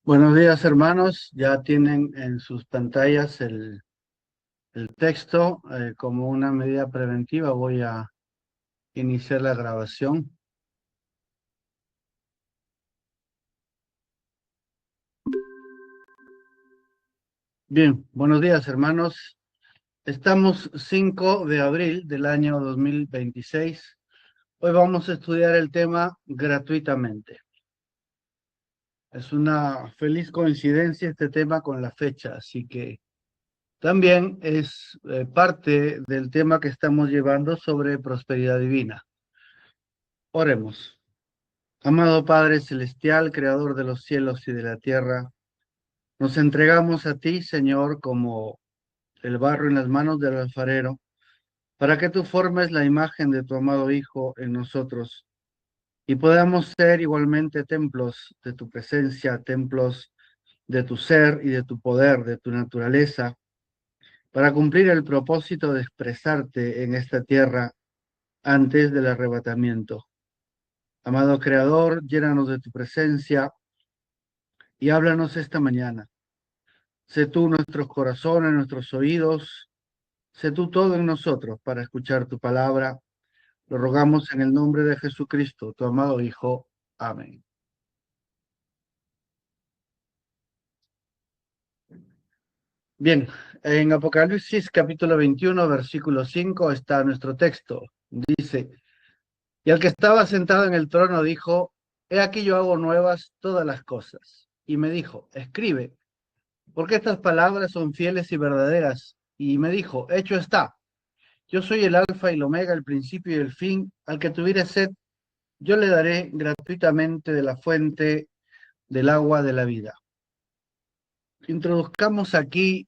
Buenos días, hermanos. Ya tienen en sus pantallas el texto. Como una medida preventiva voy a iniciar la grabación. Bien, buenos días, hermanos. Estamos 5 de abril del año 2026. Hoy vamos a estudiar el tema gratuitamente. Es una feliz coincidencia este tema con la fecha, así que también es parte del tema que estamos llevando sobre prosperidad divina. Oremos. Amado Padre Celestial, Creador de los cielos y de la tierra, nos entregamos a ti, Señor, como el barro en las manos del alfarero, para que tú formes la imagen de tu amado Hijo en nosotros y podamos ser igualmente templos de tu presencia, templos de tu ser y de tu poder, de tu naturaleza, para cumplir el propósito de expresarte en esta tierra antes del arrebatamiento. Amado Creador, llénanos de tu presencia y háblanos esta mañana. Sé tú nuestros corazones, nuestros oídos, sé tú todo en nosotros para escuchar tu palabra. Lo rogamos en el nombre de Jesucristo, tu amado Hijo. Amén. Bien, en Apocalipsis capítulo 21, versículo 5 está nuestro texto. Dice, y el que estaba sentado en el trono dijo, he aquí yo hago nuevas todas las cosas. Y me dijo, escribe, porque estas palabras son fieles y verdaderas. Y me dijo, hecho está. Yo soy el alfa y el omega, el principio y el fin. Al que tuviere sed, yo le daré gratuitamente de la fuente del agua de la vida. Introduzcamos aquí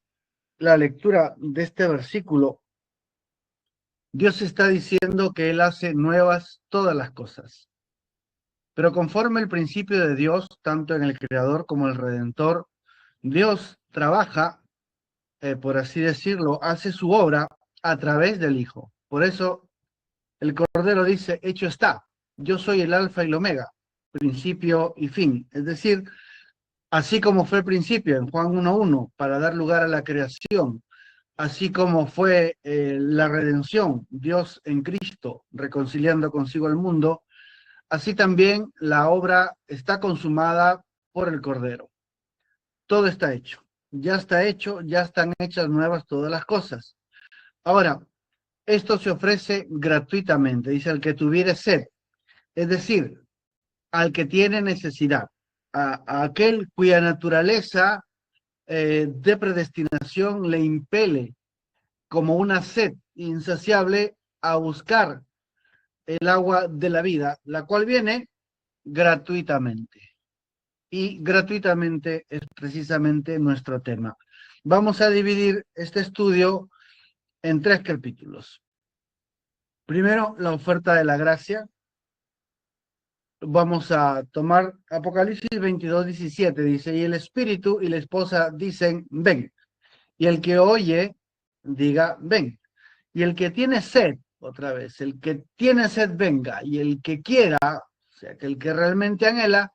la lectura de este versículo. Dios está diciendo que Él hace nuevas todas las cosas. Pero conforme el principio de Dios, tanto en el Creador como el Redentor, Dios trabaja, por así decirlo, hace su obra a través del Hijo. Por eso el Cordero dice, hecho está, yo soy el alfa y el omega, principio y fin. Es decir, así como fue el principio en Juan 1:1 para dar lugar a la creación, así como fue la redención, Dios en Cristo reconciliando consigo al mundo, así también la obra está consumada por el Cordero. Todo está hecho, ya están hechas nuevas todas las cosas. Ahora, esto se ofrece gratuitamente, dice el que tuviere sed. Es decir, al que tiene necesidad, a aquel cuya naturaleza de predestinación le impele como una sed insaciable a buscar el agua de la vida, la cual viene gratuitamente. Y gratuitamente es precisamente nuestro tema. Vamos a dividir este estudio en 3 capítulos. Primero, la oferta de la gracia. Vamos a tomar Apocalipsis 22:17, dice, y el espíritu y la esposa dicen, ven. Y el que oye, diga, ven. Y el que tiene sed, otra vez, el que tiene sed, venga. Y el que quiera, o sea, que el que realmente anhela,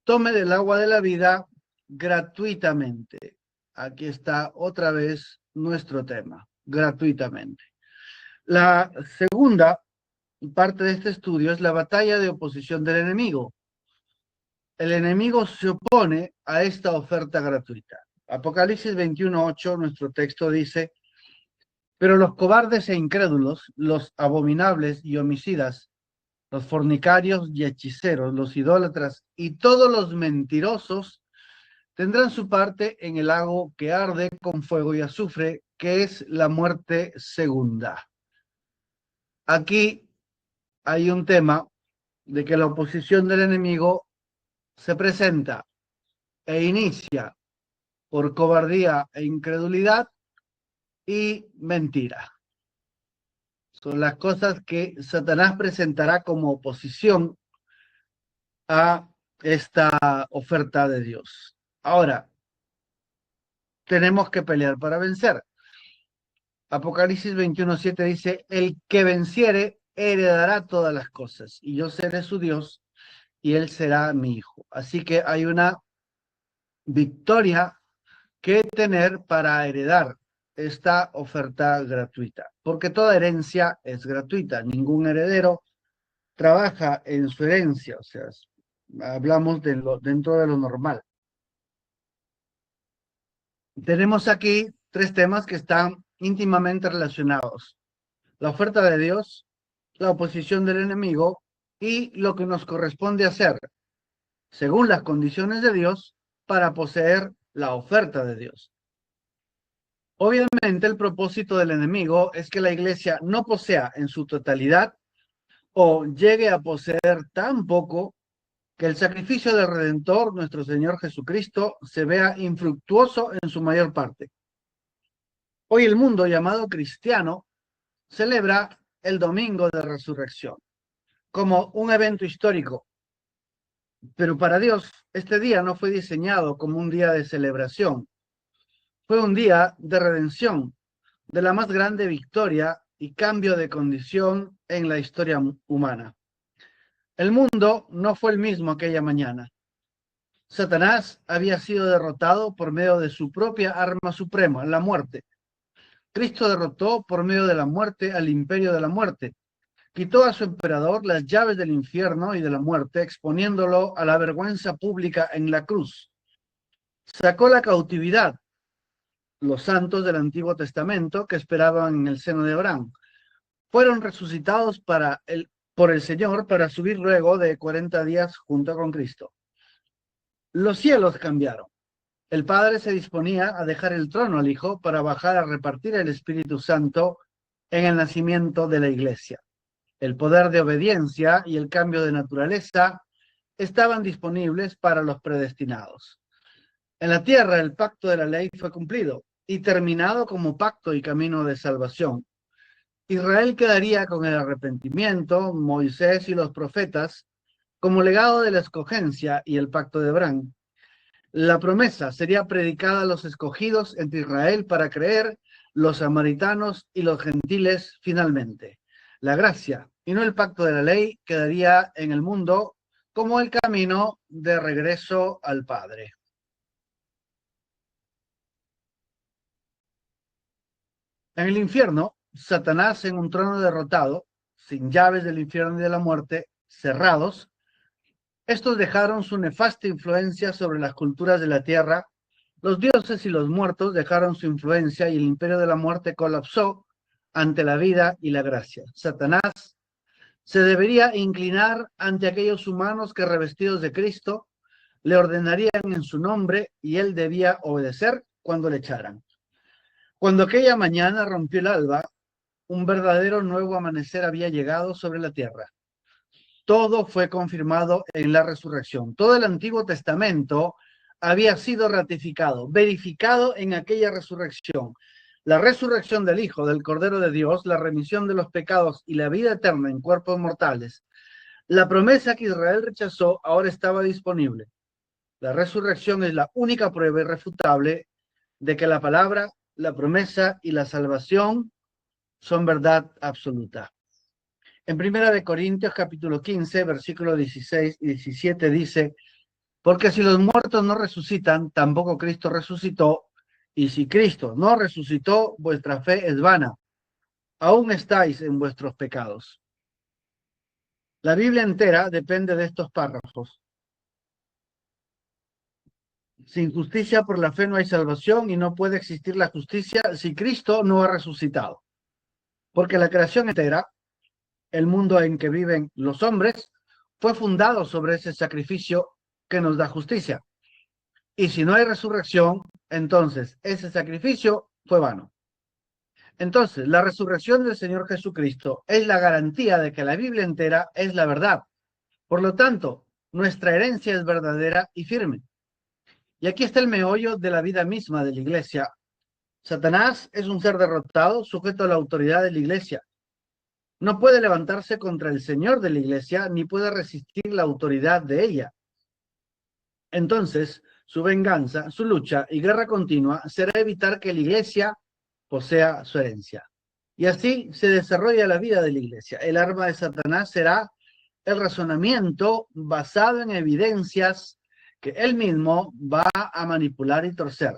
tome del agua de la vida gratuitamente. Aquí está otra vez nuestro tema, gratuitamente. La segunda parte de este estudio es la batalla de oposición del enemigo. El enemigo se opone a esta oferta gratuita. Apocalipsis 21:8, nuestro texto dice, pero los cobardes e incrédulos, los abominables y homicidas, los fornicarios y hechiceros, los idólatras y todos los mentirosos tendrán su parte en el lago que arde con fuego y azufre, que es la muerte segunda. Aquí hay un tema de que la oposición del enemigo se presenta e inicia por cobardía e incredulidad y mentira. Son las cosas que Satanás presentará como oposición a esta oferta de Dios. Ahora, tenemos que pelear para vencer. Apocalipsis 21:7 dice, el que venciere heredará todas las cosas, y yo seré su Dios, y él será mi hijo. Así que hay una victoria que tener para heredar esta oferta gratuita, porque toda herencia es gratuita, ningún heredero trabaja en su herencia, o sea, hablamos dentro de lo normal. Tenemos aquí tres temas que están íntimamente relacionados: la oferta de Dios, la oposición del enemigo y lo que nos corresponde hacer, según las condiciones de Dios, para poseer la oferta de Dios. Obviamente, el propósito del enemigo es que la iglesia no posea en su totalidad o llegue a poseer tan poco que el sacrificio del Redentor, nuestro Señor Jesucristo, se vea infructuoso en su mayor parte. Hoy el mundo llamado cristiano celebra el Domingo de Resurrección como un evento histórico, pero para Dios este día no fue diseñado como un día de celebración, fue un día de redención, de la más grande victoria y cambio de condición en la historia humana. El mundo no fue el mismo aquella mañana. Satanás había sido derrotado por medio de su propia arma suprema, la muerte. Cristo derrotó por medio de la muerte al imperio de la muerte. Quitó a su emperador las llaves del infierno y de la muerte, exponiéndolo a la vergüenza pública en la cruz. Sacó la cautividad, los santos del Antiguo Testamento que esperaban en el seno de Abraham. Fueron resucitados por el Señor para subir luego de 40 días junto con Cristo. Los cielos cambiaron. El Padre se disponía a dejar el trono al Hijo para bajar a repartir el Espíritu Santo en el nacimiento de la Iglesia. El poder de obediencia y el cambio de naturaleza estaban disponibles para los predestinados. En la tierra el pacto de la ley fue cumplido y terminado como pacto y camino de salvación. Israel quedaría con el arrepentimiento, Moisés y los profetas, como legado de la escogencia y el pacto de Abraham. La promesa sería predicada a los escogidos entre Israel para creer, los samaritanos y los gentiles finalmente. La gracia y no el pacto de la ley quedaría en el mundo como el camino de regreso al Padre. En el infierno, Satanás, en un trono derrotado, sin llaves del infierno y de la muerte, cerrados, estos dejaron su nefasta influencia sobre las culturas de la tierra. Los dioses y los muertos dejaron su influencia y el imperio de la muerte colapsó ante la vida y la gracia. Satanás se debería inclinar ante aquellos humanos que, revestidos de Cristo, le ordenarían en su nombre y él debía obedecer cuando le echaran. Cuando aquella mañana rompió el alba, un verdadero nuevo amanecer había llegado sobre la tierra. Todo fue confirmado en la resurrección. Todo el Antiguo Testamento había sido ratificado, verificado en aquella resurrección. La resurrección del Hijo, del Cordero de Dios, la remisión de los pecados y la vida eterna en cuerpos mortales. La promesa que Israel rechazó ahora estaba disponible. La resurrección es la única prueba irrefutable de que la palabra, la promesa y la salvación son verdad absoluta. En Primera de Corintios capítulo 15, versículos 16 y 17 dice: porque si los muertos no resucitan, tampoco Cristo resucitó, y si Cristo no resucitó, vuestra fe es vana. Aún estáis en vuestros pecados. La Biblia entera depende de estos párrafos. Sin justicia por la fe no hay salvación y no puede existir la justicia si Cristo no ha resucitado. Porque la creación entera, el mundo en que viven los hombres, fue fundado sobre ese sacrificio que nos da justicia. Y si no hay resurrección, entonces ese sacrificio fue vano. Entonces, la resurrección del Señor Jesucristo es la garantía de que la Biblia entera es la verdad. Por lo tanto, nuestra herencia es verdadera y firme. Y aquí está el meollo de la vida misma de la iglesia. Satanás es un ser derrotado, sujeto a la autoridad de la iglesia. No puede levantarse contra el Señor de la iglesia, ni puede resistir la autoridad de ella. Entonces, su venganza, su lucha y guerra continua será evitar que la iglesia posea su herencia. Y así se desarrolla la vida de la iglesia. El arma de Satanás será el razonamiento basado en evidencias que él mismo va a manipular y torcer.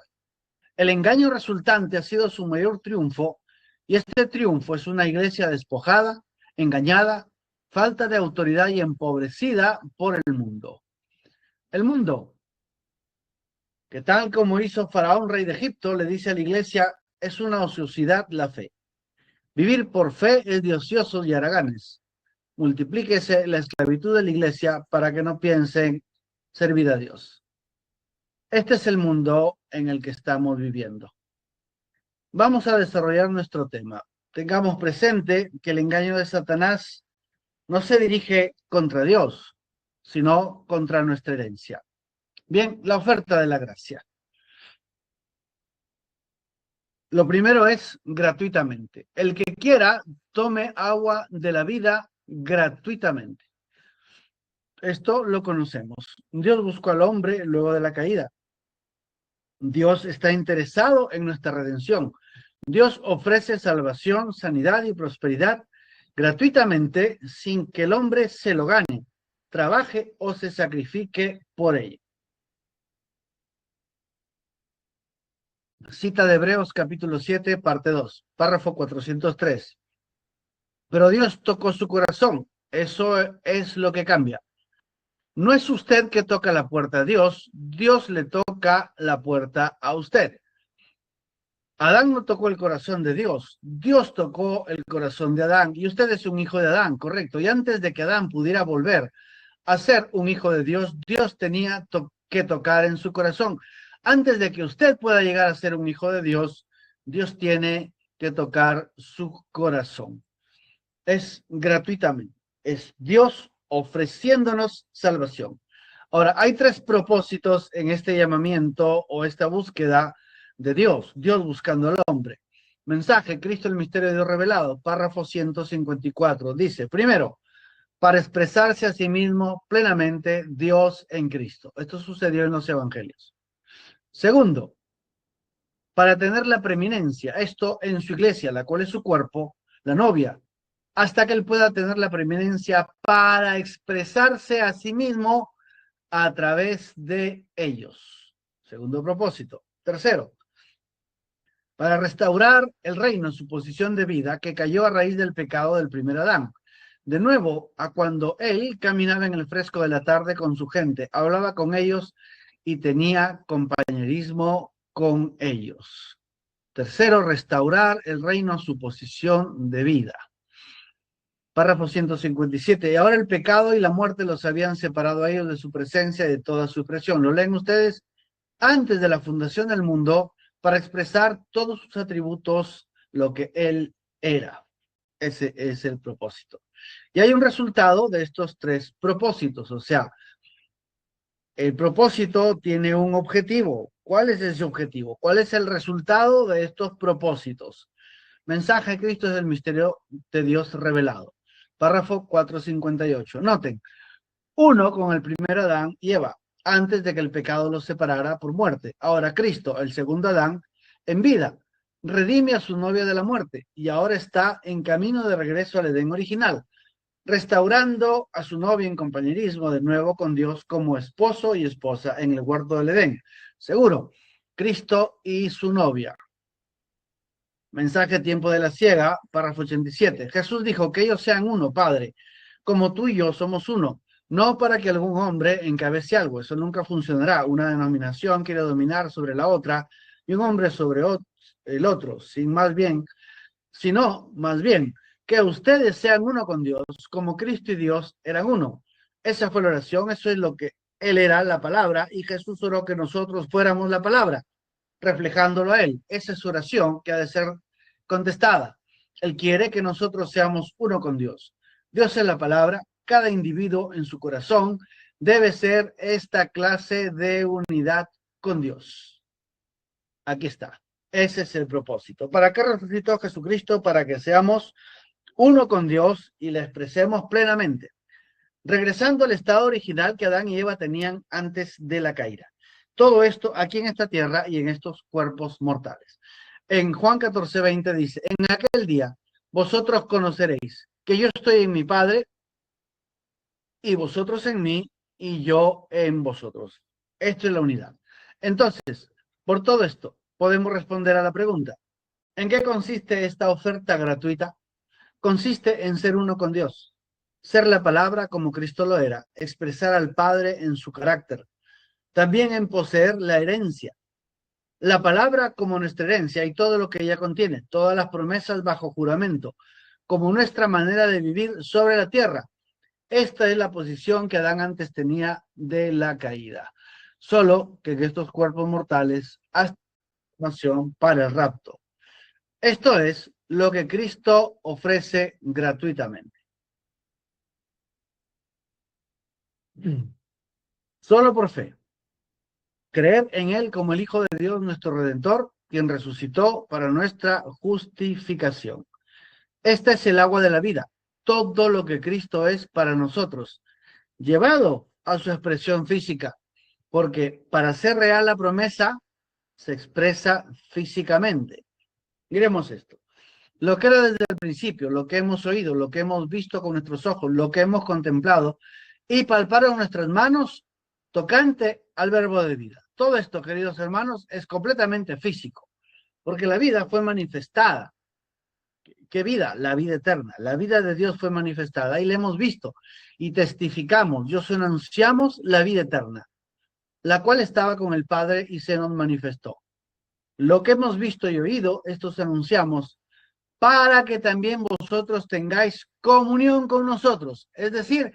El engaño resultante ha sido su mayor triunfo, y este triunfo es una iglesia despojada, engañada, falta de autoridad y empobrecida por el mundo. El mundo, que tal como hizo Faraón, rey de Egipto, le dice a la iglesia, es una ociosidad la fe. Vivir por fe es de ociosos y haraganes. Multiplíquese la esclavitud de la iglesia para que no piensen servir a Dios. Este es el mundo en el que estamos viviendo. Vamos a desarrollar nuestro tema. Tengamos presente que el engaño de Satanás no se dirige contra Dios, sino contra nuestra herencia. Bien, la oferta de la gracia. Lo primero es gratuitamente. El que quiera, tome agua de la vida gratuitamente. Esto lo conocemos. Dios buscó al hombre luego de la caída. Dios está interesado en nuestra redención. Dios ofrece salvación, sanidad y prosperidad gratuitamente sin que el hombre se lo gane, trabaje o se sacrifique por ello. Cita de Hebreos capítulo 7, parte 2, párrafo 403. Pero Dios tocó su corazón. Eso es lo que cambia. No es usted que toca la puerta a Dios, Dios le toca la puerta a usted. Adán no tocó el corazón de Dios, Dios tocó el corazón de Adán, y usted es un hijo de Adán, correcto. Y antes de que Adán pudiera volver a ser un hijo de Dios, Dios tenía que tocar en su corazón. Antes de que usted pueda llegar a ser un hijo de Dios, Dios tiene que tocar su corazón. Es gratuitamente, es Dios ofreciéndonos salvación. Ahora, hay tres propósitos en este llamamiento o esta búsqueda de Dios, Dios buscando al hombre. Mensaje, Cristo el misterio de Dios revelado, párrafo 154, dice, primero, para expresarse a sí mismo plenamente Dios en Cristo. Esto sucedió en los evangelios. Segundo, para tener la preeminencia, esto en su iglesia, la cual es su cuerpo, la novia, hasta que él pueda tener la preeminencia para expresarse a sí mismo a través de ellos. Segundo propósito. Tercero, para restaurar el reino en su posición de vida que cayó a raíz del pecado del primer Adán. De nuevo, a cuando él caminaba en el fresco de la tarde con su gente, hablaba con ellos y tenía compañerismo con ellos. Tercero, restaurar el reino a su posición de vida. Párrafo 157. Y ahora el pecado y la muerte los habían separado a ellos de su presencia y de toda su expresión. Lo leen ustedes antes de la fundación del mundo para expresar todos sus atributos, lo que él era. Ese es el propósito. Y hay un resultado de estos tres propósitos. O sea, el propósito tiene un objetivo. ¿Cuál es ese objetivo? ¿Cuál es el resultado de estos propósitos? Mensaje de Cristo es el misterio de Dios revelado. Párrafo 458. Noten, uno con el primer Adán y Eva, antes de que el pecado los separara por muerte. Ahora Cristo, el segundo Adán, en vida, redime a su novia de la muerte y ahora está en camino de regreso al Edén original, restaurando a su novia en compañerismo de nuevo con Dios como esposo y esposa en el huerto del Edén. Seguro, Cristo y su novia. Mensaje Tiempo de la Ciega, párrafo 87. Jesús dijo que ellos sean uno, Padre, como tú y yo somos uno. No para que algún hombre encabece algo, eso nunca funcionará. Una denominación quiere dominar sobre la otra y un hombre sobre el otro, sino más bien que ustedes sean uno con Dios, como Cristo y Dios eran uno. Esa fue la oración, eso es lo que Él era, la palabra, y Jesús oró que nosotros fuéramos la palabra, reflejándolo a Él. Esa es su oración que ha de ser contestada. Él quiere que nosotros seamos uno con Dios. Dios es la palabra, cada individuo en su corazón debe ser esta clase de unidad con Dios. Aquí está. Ese es el propósito. ¿Para qué resucitó Jesucristo? Para que seamos uno con Dios y le expresemos plenamente, regresando al estado original que Adán y Eva tenían antes de la caída. Todo esto aquí en esta tierra y en estos cuerpos mortales. En Juan 14:20 dice, en aquel día vosotros conoceréis que yo estoy en mi Padre y vosotros en mí y yo en vosotros. Esto es la unidad. Entonces, por todo esto, podemos responder a la pregunta: ¿en qué consiste esta oferta gratuita? Consiste en ser uno con Dios, ser la palabra como Cristo lo era, expresar al Padre en su carácter, también en poseer la herencia. La palabra como nuestra herencia y todo lo que ella contiene, todas las promesas bajo juramento, como nuestra manera de vivir sobre la tierra. Esta es la posición que Adán antes tenía de la caída. Solo que estos cuerpos mortales hacen formación para el rapto. Esto es lo que Cristo ofrece gratuitamente. Solo por fe. Creer en Él como el Hijo de Dios, nuestro Redentor, quien resucitó para nuestra justificación. Esta es el agua de la vida, todo lo que Cristo es para nosotros, llevado a su expresión física, porque para ser real la promesa se expresa físicamente. Miremos esto. Lo que era desde el principio, lo que hemos oído, lo que hemos visto con nuestros ojos, lo que hemos contemplado y palparon nuestras manos tocante al verbo de vida. Todo esto, queridos hermanos, es completamente físico, porque la vida fue manifestada. ¿Qué vida? La vida eterna. La vida de Dios fue manifestada y la hemos visto y testificamos, Dios anunciamos la vida eterna, la cual estaba con el Padre y se nos manifestó. Lo que hemos visto y oído, estos anunciamos, para que también vosotros tengáis comunión con nosotros. Es decir,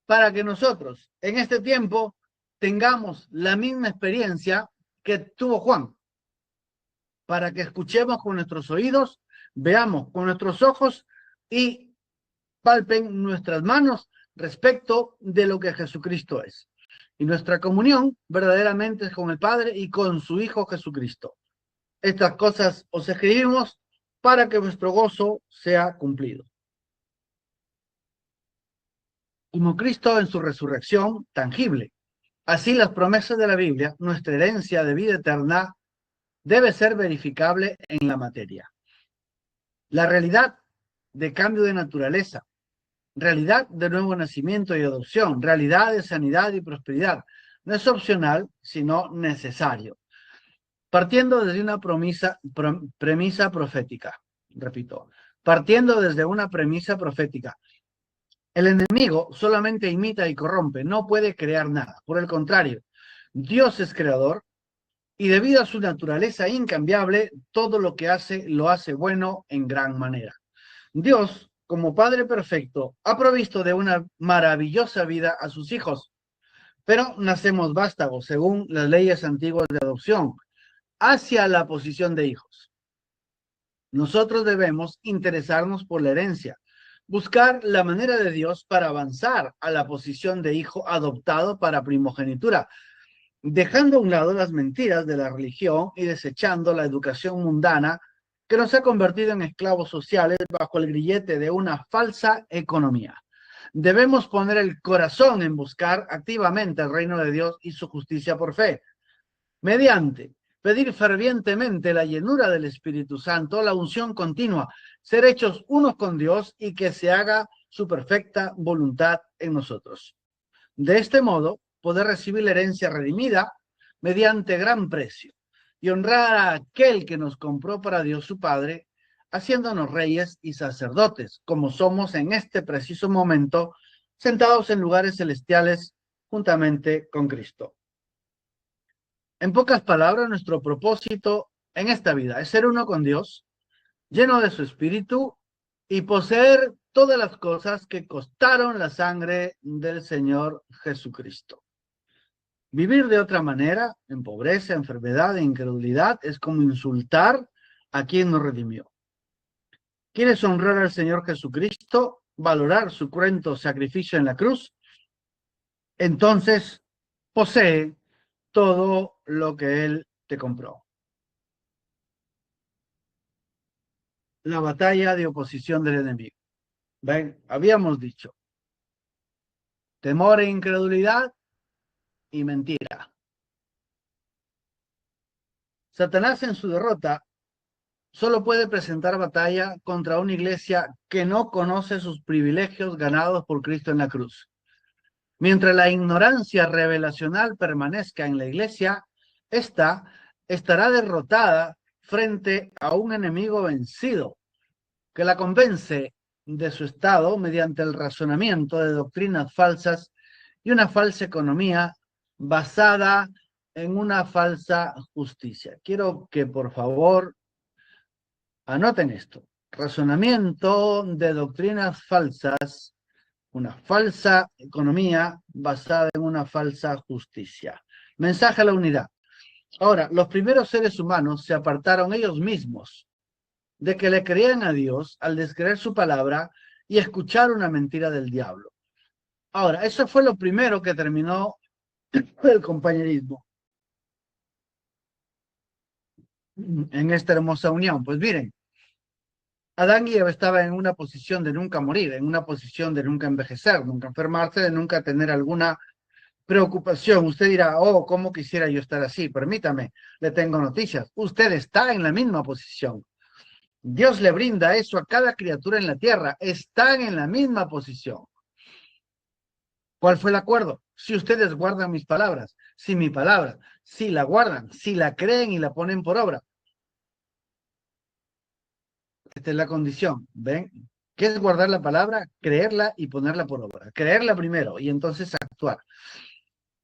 para que nosotros en este tiempo tengamos la misma experiencia que tuvo Juan, para que escuchemos con nuestros oídos, veamos con nuestros ojos y palpen nuestras manos respecto de lo que Jesucristo es. Y nuestra comunión verdaderamente es con el Padre y con su Hijo Jesucristo. Estas cosas os escribimos para que vuestro gozo sea cumplido. Como Cristo en su resurrección tangible, así las promesas de la Biblia, nuestra herencia de vida eterna, debe ser verificable en la materia. La realidad de cambio de naturaleza, realidad de nuevo nacimiento y adopción, realidad de sanidad y prosperidad, no es opcional, sino necesario. Partiendo desde una premisa profética, repito, partiendo desde una premisa profética, el enemigo solamente imita y corrompe, no puede crear nada. Por el contrario, Dios es creador y debido a su naturaleza incambiable, todo lo que hace lo hace bueno en gran manera. Dios, como Padre perfecto, ha provisto de una maravillosa vida a sus hijos, pero nacemos vástagos según las leyes antiguas de adopción hacia la posición de hijos. Nosotros debemos interesarnos por la herencia, buscar la manera de Dios para avanzar a la posición de hijo adoptado para primogenitura, dejando a un lado las mentiras de la religión y desechando la educación mundana que nos ha convertido en esclavos sociales bajo el grillete de una falsa economía. Debemos poner el corazón en buscar activamente el reino de Dios y su justicia por fe, mediante pedir fervientemente la llenura del Espíritu Santo, la unción continua, ser hechos unos con Dios y que se haga su perfecta voluntad en nosotros. De este modo, poder recibir la herencia redimida mediante gran precio y honrar a aquel que nos compró para Dios su Padre, haciéndonos reyes y sacerdotes, como somos en este preciso momento, sentados en lugares celestiales juntamente con Cristo. En pocas palabras, nuestro propósito en esta vida es ser uno con Dios, lleno de su espíritu y poseer todas las cosas que costaron la sangre del Señor Jesucristo. Vivir de otra manera, en pobreza, enfermedad e incredulidad, es como insultar a quien nos redimió. ¿Quieres honrar al Señor Jesucristo, valorar su cruento sacrificio en la cruz? Entonces, posee todo lo que Él te compró. La batalla de oposición del enemigo. ¿Ven? Habíamos dicho, temor e incredulidad y mentira. Satanás en su derrota solo puede presentar batalla contra una iglesia que no conoce sus privilegios ganados por Cristo en la cruz. Mientras la ignorancia revelacional permanezca en la iglesia, ésta estará derrotada frente a un enemigo vencido que la convence de su estado mediante el razonamiento de doctrinas falsas y una falsa economía basada en una falsa justicia. Quiero que por favor anoten esto. Razonamiento de doctrinas falsas, una falsa economía basada en una falsa justicia. Mensaje a la unidad. Ahora, los primeros seres humanos se apartaron ellos mismos de que le creían a Dios al descreer su palabra y escuchar una mentira del diablo. Ahora, eso fue lo primero que terminó el compañerismo en esta hermosa unión. Pues miren, Adán y Eva estaban en una posición de nunca morir, en una posición de nunca envejecer, nunca enfermarse, de nunca tener alguna preocupación. Usted dirá, oh, ¿cómo quisiera yo estar así? Permítame, le tengo noticias. Usted está en la misma posición. Dios le brinda eso a cada criatura en la tierra. Están en la misma posición. ¿Cuál fue el acuerdo? Si ustedes guardan mis palabras, si mi palabra, si la guardan, si la creen y la ponen por obra. Esta es la condición. ¿Ven? ¿Qué es guardar la palabra? Creerla y ponerla por obra. Creerla primero y entonces actuar.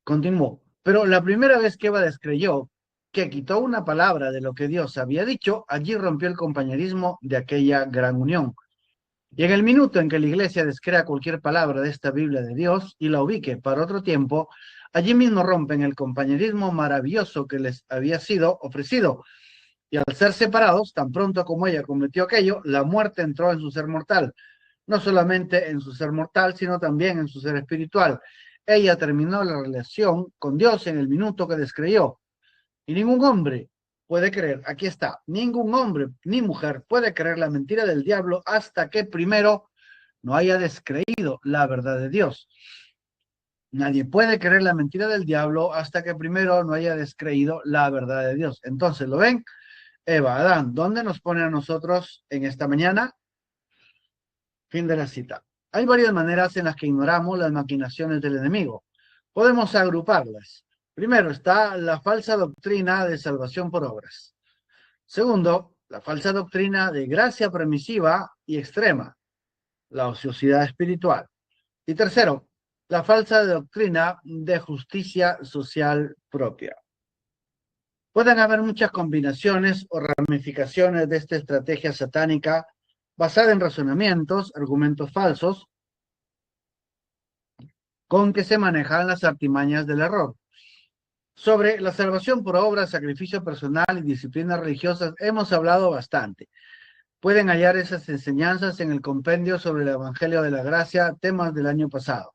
Continuó. Pero la primera vez que Eva descreyó, que quitó una palabra de lo que Dios había dicho, allí rompió el compañerismo de aquella gran unión. Y en el minuto en que la iglesia descrea cualquier palabra de esta Biblia de Dios y la ubique para otro tiempo, allí mismo rompen el compañerismo maravilloso que les había sido ofrecido. Y al ser separados, tan pronto como ella cometió aquello, la muerte entró en su ser mortal. No solamente en su ser mortal, sino también en su ser espiritual. Ella terminó la relación con Dios en el minuto que descreyó. Y ningún hombre puede creer, aquí está, ningún hombre ni mujer puede creer la mentira del diablo hasta que primero no haya descreído la verdad de Dios. Nadie puede creer la mentira del diablo hasta que primero no haya descreído la verdad de Dios. Entonces, ¿lo ven? Eva, Adán, ¿dónde nos pone a nosotros en esta mañana? Fin de la cita. Hay varias maneras en las que ignoramos las maquinaciones del enemigo. Podemos agruparlas. Primero está la falsa doctrina de salvación por obras. Segundo, la falsa doctrina de gracia permisiva y extrema, la ociosidad espiritual. Y tercero, la falsa doctrina de justicia social propia. Pueden haber muchas combinaciones o ramificaciones de esta estrategia satánica basada en razonamientos, argumentos falsos, con que se manejan las artimañas del error. Sobre la salvación por obra, sacrificio personal y disciplinas religiosas hemos hablado bastante. Pueden hallar esas enseñanzas en el compendio sobre el Evangelio de la Gracia, temas del año pasado.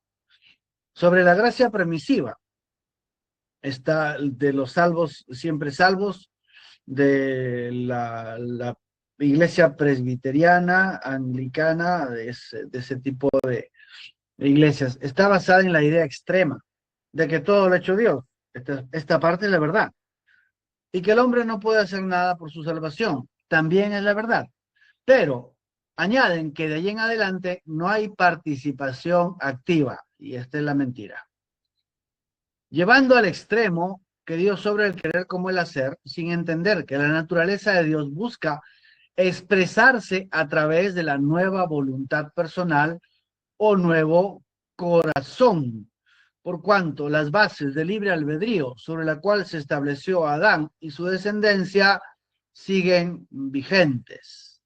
Sobre la gracia permisiva, está de los salvos, siempre salvos, de la iglesia presbiteriana, anglicana, de ese tipo de iglesias. Está basada en la idea extrema de que todo lo ha hecho Dios. Esta parte es la verdad. Y que el hombre no puede hacer nada por su salvación. También es la verdad. Pero añaden que de allí en adelante no hay participación activa. Y esta es la mentira. Llevando al extremo que Dios sobre el querer como el hacer, sin entender que la naturaleza de Dios busca expresarse a través de la nueva voluntad personal o nuevo corazón, por cuanto las bases del libre albedrío sobre la cual se estableció Adán y su descendencia siguen vigentes.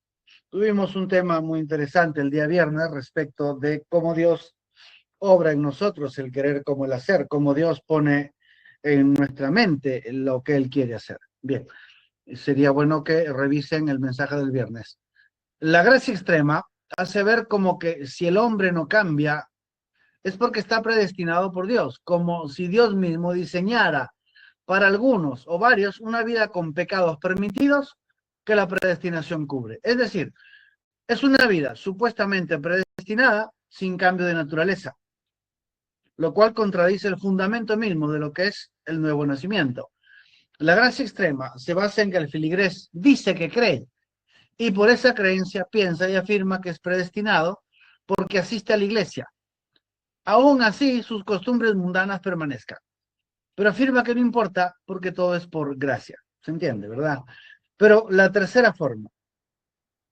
Tuvimos un tema muy interesante el día viernes respecto de cómo Dios obra en nosotros el querer como el hacer, cómo Dios pone en nuestra mente lo que Él quiere hacer. Bien, sería bueno que revisen el mensaje del viernes. La gracia extrema hace ver como que si el hombre no cambia, es porque está predestinado por Dios, como si Dios mismo diseñara para algunos o varios una vida con pecados permitidos que la predestinación cubre. Es decir, es una vida supuestamente predestinada sin cambio de naturaleza, lo cual contradice el fundamento mismo de lo que es el nuevo nacimiento. La gracia extrema se basa en que el filigrés dice que cree y por esa creencia piensa y afirma que es predestinado porque asiste a la iglesia. Aún así, sus costumbres mundanas permanezcan. Pero afirma que no importa porque todo es por gracia. ¿Se entiende, verdad? Pero la tercera forma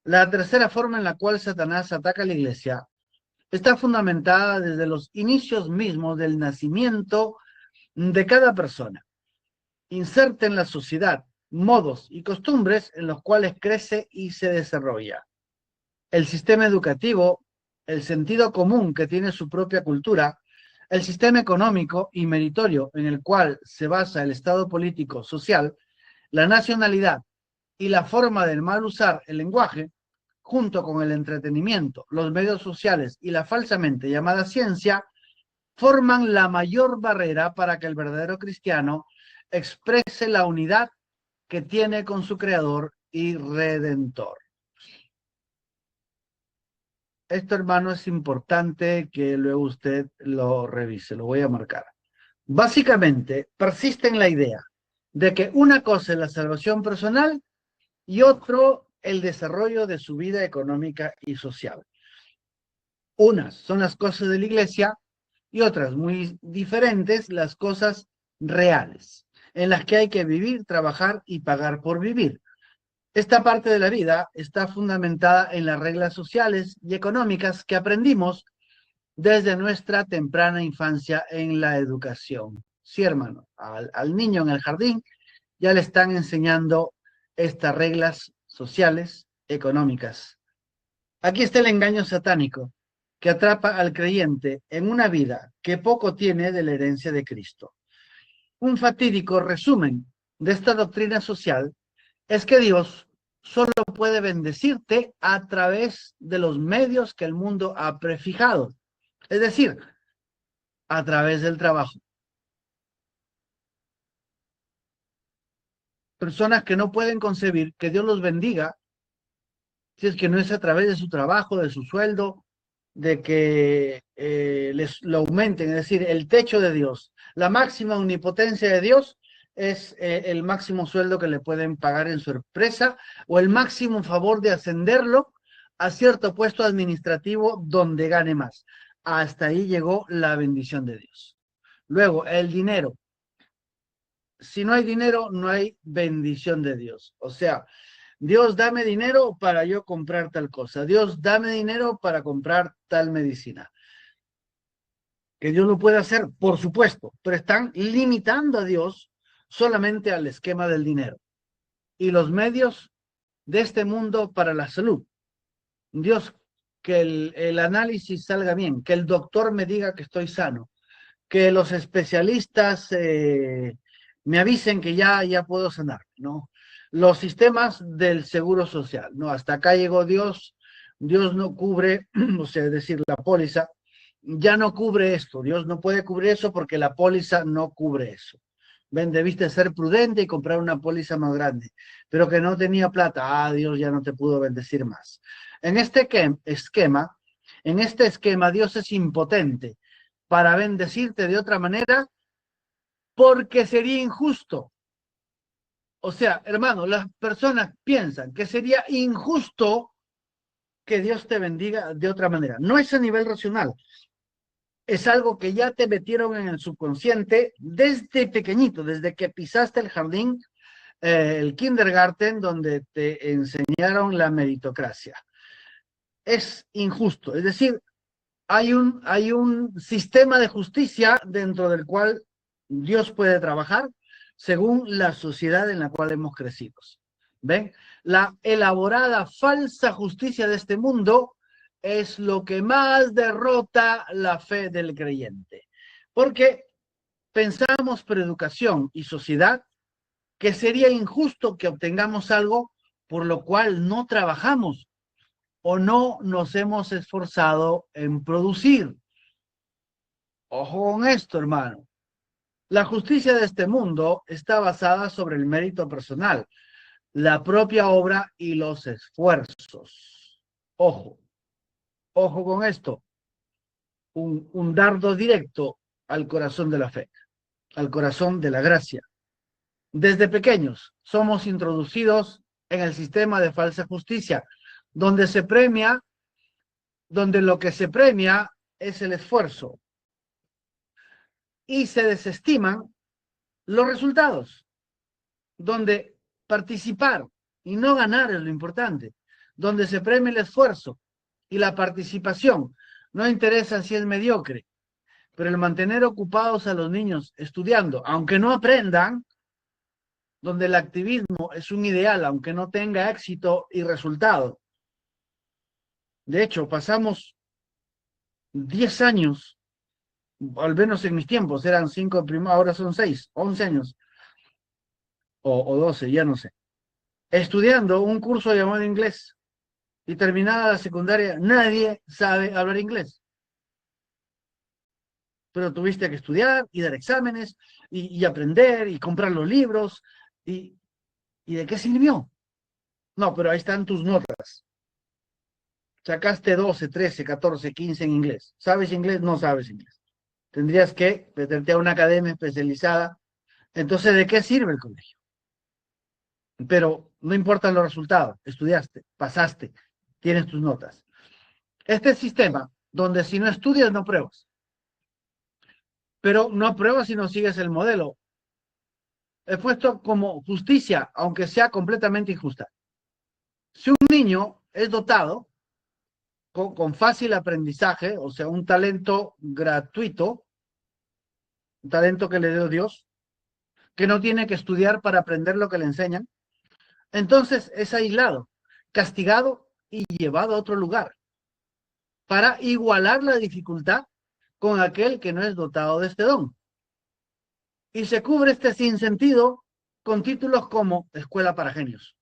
en la cual Satanás ataca a la iglesia está fundamentada desde los inicios mismos del nacimiento de cada persona. Inserta en la sociedad modos y costumbres en los cuales crece y se desarrolla. El sistema educativo, el sentido común que tiene su propia cultura, el sistema económico y meritorio en el cual se basa el estado político social, la nacionalidad y la forma del mal usar el lenguaje, junto con el entretenimiento, los medios sociales y la falsamente llamada ciencia, forman la mayor barrera para que el verdadero cristiano exprese la unidad que tiene con su creador y redentor. Esto, hermano, es importante que luego usted lo revise, lo voy a marcar. Básicamente, persiste en la idea de que una cosa es la salvación personal y otro el desarrollo de su vida económica y social. Unas son las cosas de la iglesia y otras muy diferentes, las cosas reales, en las que hay que vivir, trabajar y pagar por vivir. Esta parte de la vida está fundamentada en las reglas sociales y económicas que aprendimos desde nuestra temprana infancia en la educación. Sí, hermano, al niño en el jardín ya le están enseñando estas reglas sociales, económicas. Aquí está el engaño satánico que atrapa al creyente en una vida que poco tiene de la herencia de Cristo. Un fatídico resumen de esta doctrina social es que Dios solo puede bendecirte a través de los medios que el mundo ha prefijado, es decir, a través del trabajo. Personas que no pueden concebir que Dios los bendiga si es que no es a través de su trabajo, de su sueldo, de que les lo aumenten, es decir, el techo de Dios, la máxima omnipotencia de Dios es el máximo sueldo que le pueden pagar en su empresa o el máximo favor de ascenderlo a cierto puesto administrativo donde gane más. Hasta ahí llegó la bendición de Dios. Luego, el dinero. Si no hay dinero, no hay bendición de Dios. O sea, Dios, dame dinero para yo comprar tal cosa. Dios, dame dinero para comprar tal medicina. Que Dios lo puede hacer, por supuesto, pero están limitando a Dios solamente al esquema del dinero y los medios de este mundo para la salud. Dios, que el análisis salga bien, que el doctor me diga que estoy sano, que los especialistas me avisen que ya puedo sanar, ¿no? Los sistemas del seguro social, ¿no? Hasta acá llegó Dios, Dios no cubre, o sea, es decir, la póliza ya no cubre esto, Dios no puede cubrir eso porque la póliza no cubre eso. Ven, debiste ser prudente y comprar una póliza más grande, pero que no tenía plata, Dios ya no te pudo bendecir más. En este esquema, Dios es impotente para bendecirte de otra manera porque sería injusto. O sea, hermano, las personas piensan que sería injusto que Dios te bendiga de otra manera. No es a nivel racional, es algo que ya te metieron en el subconsciente desde pequeñito, desde que pisaste el jardín, el kindergarten, donde te enseñaron la meritocracia. Es injusto, es decir, hay un sistema de justicia dentro del cual Dios puede trabajar según la sociedad en la cual hemos crecido. ¿Ven? La elaborada falsa justicia de este mundo es lo que más derrota la fe del creyente. Porque pensamos por educación y sociedad que sería injusto que obtengamos algo por lo cual no trabajamos o no nos hemos esforzado en producir. Ojo con esto, hermano. La justicia de este mundo está basada sobre el mérito personal, la propia obra y los esfuerzos. Ojo, ojo con esto. Un dardo directo al corazón de la fe, al corazón de la gracia. Desde pequeños somos introducidos en el sistema de falsa justicia, donde lo que se premia es el esfuerzo, y se desestiman los resultados, donde participar y no ganar es lo importante, donde se premia el esfuerzo y la participación. No interesa si es mediocre, pero el mantener ocupados a los niños estudiando, aunque no aprendan, donde el activismo es un ideal, aunque no tenga éxito y resultado. De hecho, pasamos 10 años, al menos en mis tiempos, eran 5 ahora son 6, 11 años, o 12, ya no sé, estudiando un curso llamado inglés, y terminada la secundaria, nadie sabe hablar inglés. Pero tuviste que estudiar y dar exámenes y aprender y comprar los libros. Y, ¿Y de qué sirvió? No, pero ahí están tus notas. Sacaste 12, 13, 14, 15 en inglés. ¿Sabes inglés? No sabes inglés. Tendrías que meterte a una academia especializada. Entonces, ¿de qué sirve el colegio? Pero no importan los resultados. Estudiaste, pasaste, tienes tus notas. Este sistema, donde si no estudias, no pruebas. Pero no pruebas si no sigues el modelo. He puesto como justicia, aunque sea completamente injusta. Si un niño es dotado con fácil aprendizaje, o sea, un talento gratuito, un talento que le dio Dios, que no tiene que estudiar para aprender lo que le enseñan, entonces es aislado, castigado y llevado a otro lugar para igualar la dificultad con aquel que no es dotado de este don. Y se cubre este sinsentido con títulos como Escuela para Genios.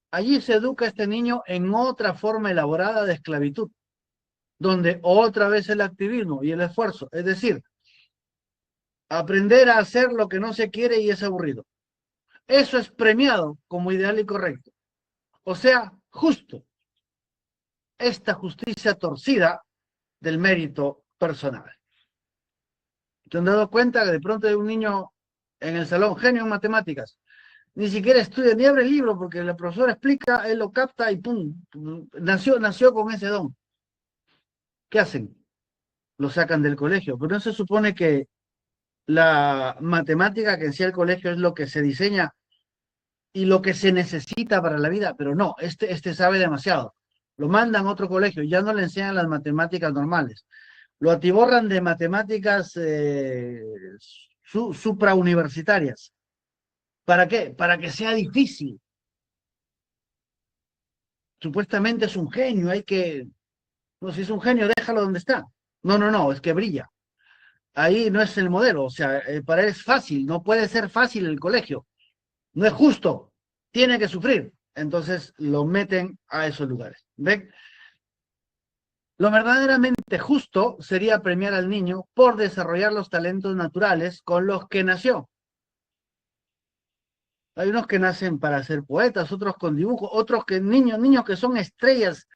Allí se educa a este niño en otra forma elaborada de esclavitud, donde otra vez el activismo y el esfuerzo, es decir, aprender a hacer lo que no se quiere y es aburrido. Eso es premiado como ideal y correcto. O sea, justo. Esta justicia torcida del mérito personal. ¿Te han dado cuenta que de pronto hay un niño en el salón, genio en matemáticas? Ni siquiera estudia, ni abre el libro porque el profesor explica, él lo capta y pum, nació con ese don. ¿Qué hacen? Lo sacan del colegio. Pero no se supone que la matemática que en sí el colegio es lo que se diseña y lo que se necesita para la vida, pero no, este sabe demasiado. Lo mandan a otro colegio, ya no le enseñan las matemáticas normales. Lo atiborran de matemáticas suprauniversitarias. ¿Para qué? Para que sea difícil. Supuestamente es un genio, hay que... No, si es un genio, déjalo donde está. No, no, no, es que brilla. Ahí no es el modelo, o sea, para él es fácil, no puede ser fácil el colegio. No es justo, tiene que sufrir. Entonces lo meten a esos lugares. ¿Ven? Lo verdaderamente justo sería premiar al niño por desarrollar los talentos naturales con los que nació. Hay unos que nacen para ser poetas, otros con dibujo, otros que niños que son estrellas,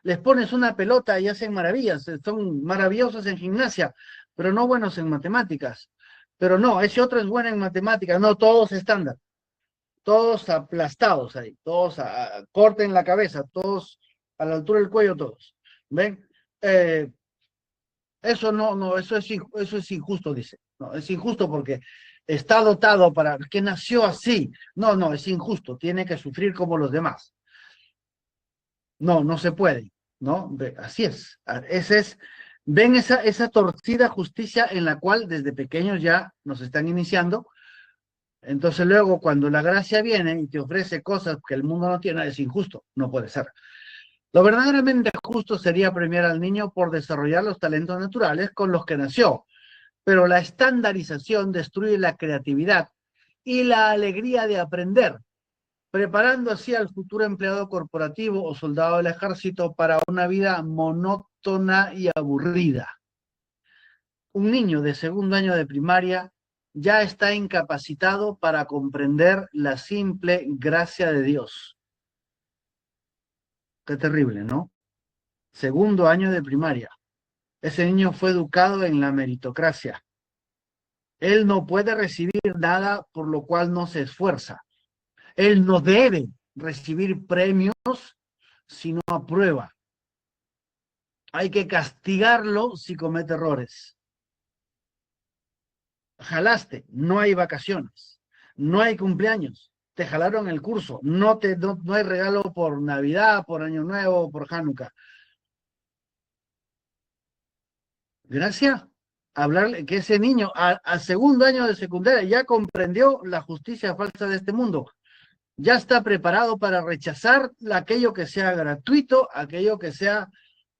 les pones una pelota y hacen maravillas, son maravillosos en gimnasia, pero no buenos en matemáticas. Pero no, ese otro es bueno en matemáticas, no, todos estándar, todos aplastados ahí, todos corten la cabeza, todos a la altura del cuello, todos. ¿Ven? Eso no, eso es injusto, dice. No, es injusto porque está dotado para que nació así. No, no, es injusto, tiene que sufrir como los demás. No, no se puede, ¿no? Así es. Ese es, ven esa torcida justicia en la cual desde pequeños ya nos están iniciando. Entonces luego cuando la gracia viene y te ofrece cosas que el mundo no tiene, es injusto, no puede ser. Lo verdaderamente justo sería premiar al niño por desarrollar los talentos naturales con los que nació, pero la estandarización destruye la creatividad y la alegría de aprender, preparando así al futuro empleado corporativo o soldado del ejército para una vida monótona y aburrida. Un niño de segundo año de primaria ya está incapacitado para comprender la simple gracia de Dios. Qué terrible, ¿no? Segundo año de primaria. Ese niño fue educado en la meritocracia. Él no puede recibir nada por lo cual no se esfuerza. Él no debe recibir premios si no aprueba. Hay que castigarlo si comete errores. jalaste, no hay vacaciones, no hay cumpleaños, te jalaron el curso, no hay regalo por Navidad, por Año Nuevo, por Hanukkah. Gracias. Hablarle que ese niño al segundo año de secundaria ya comprendió la justicia falsa de este mundo. Ya está preparado para rechazar aquello que sea gratuito, aquello que sea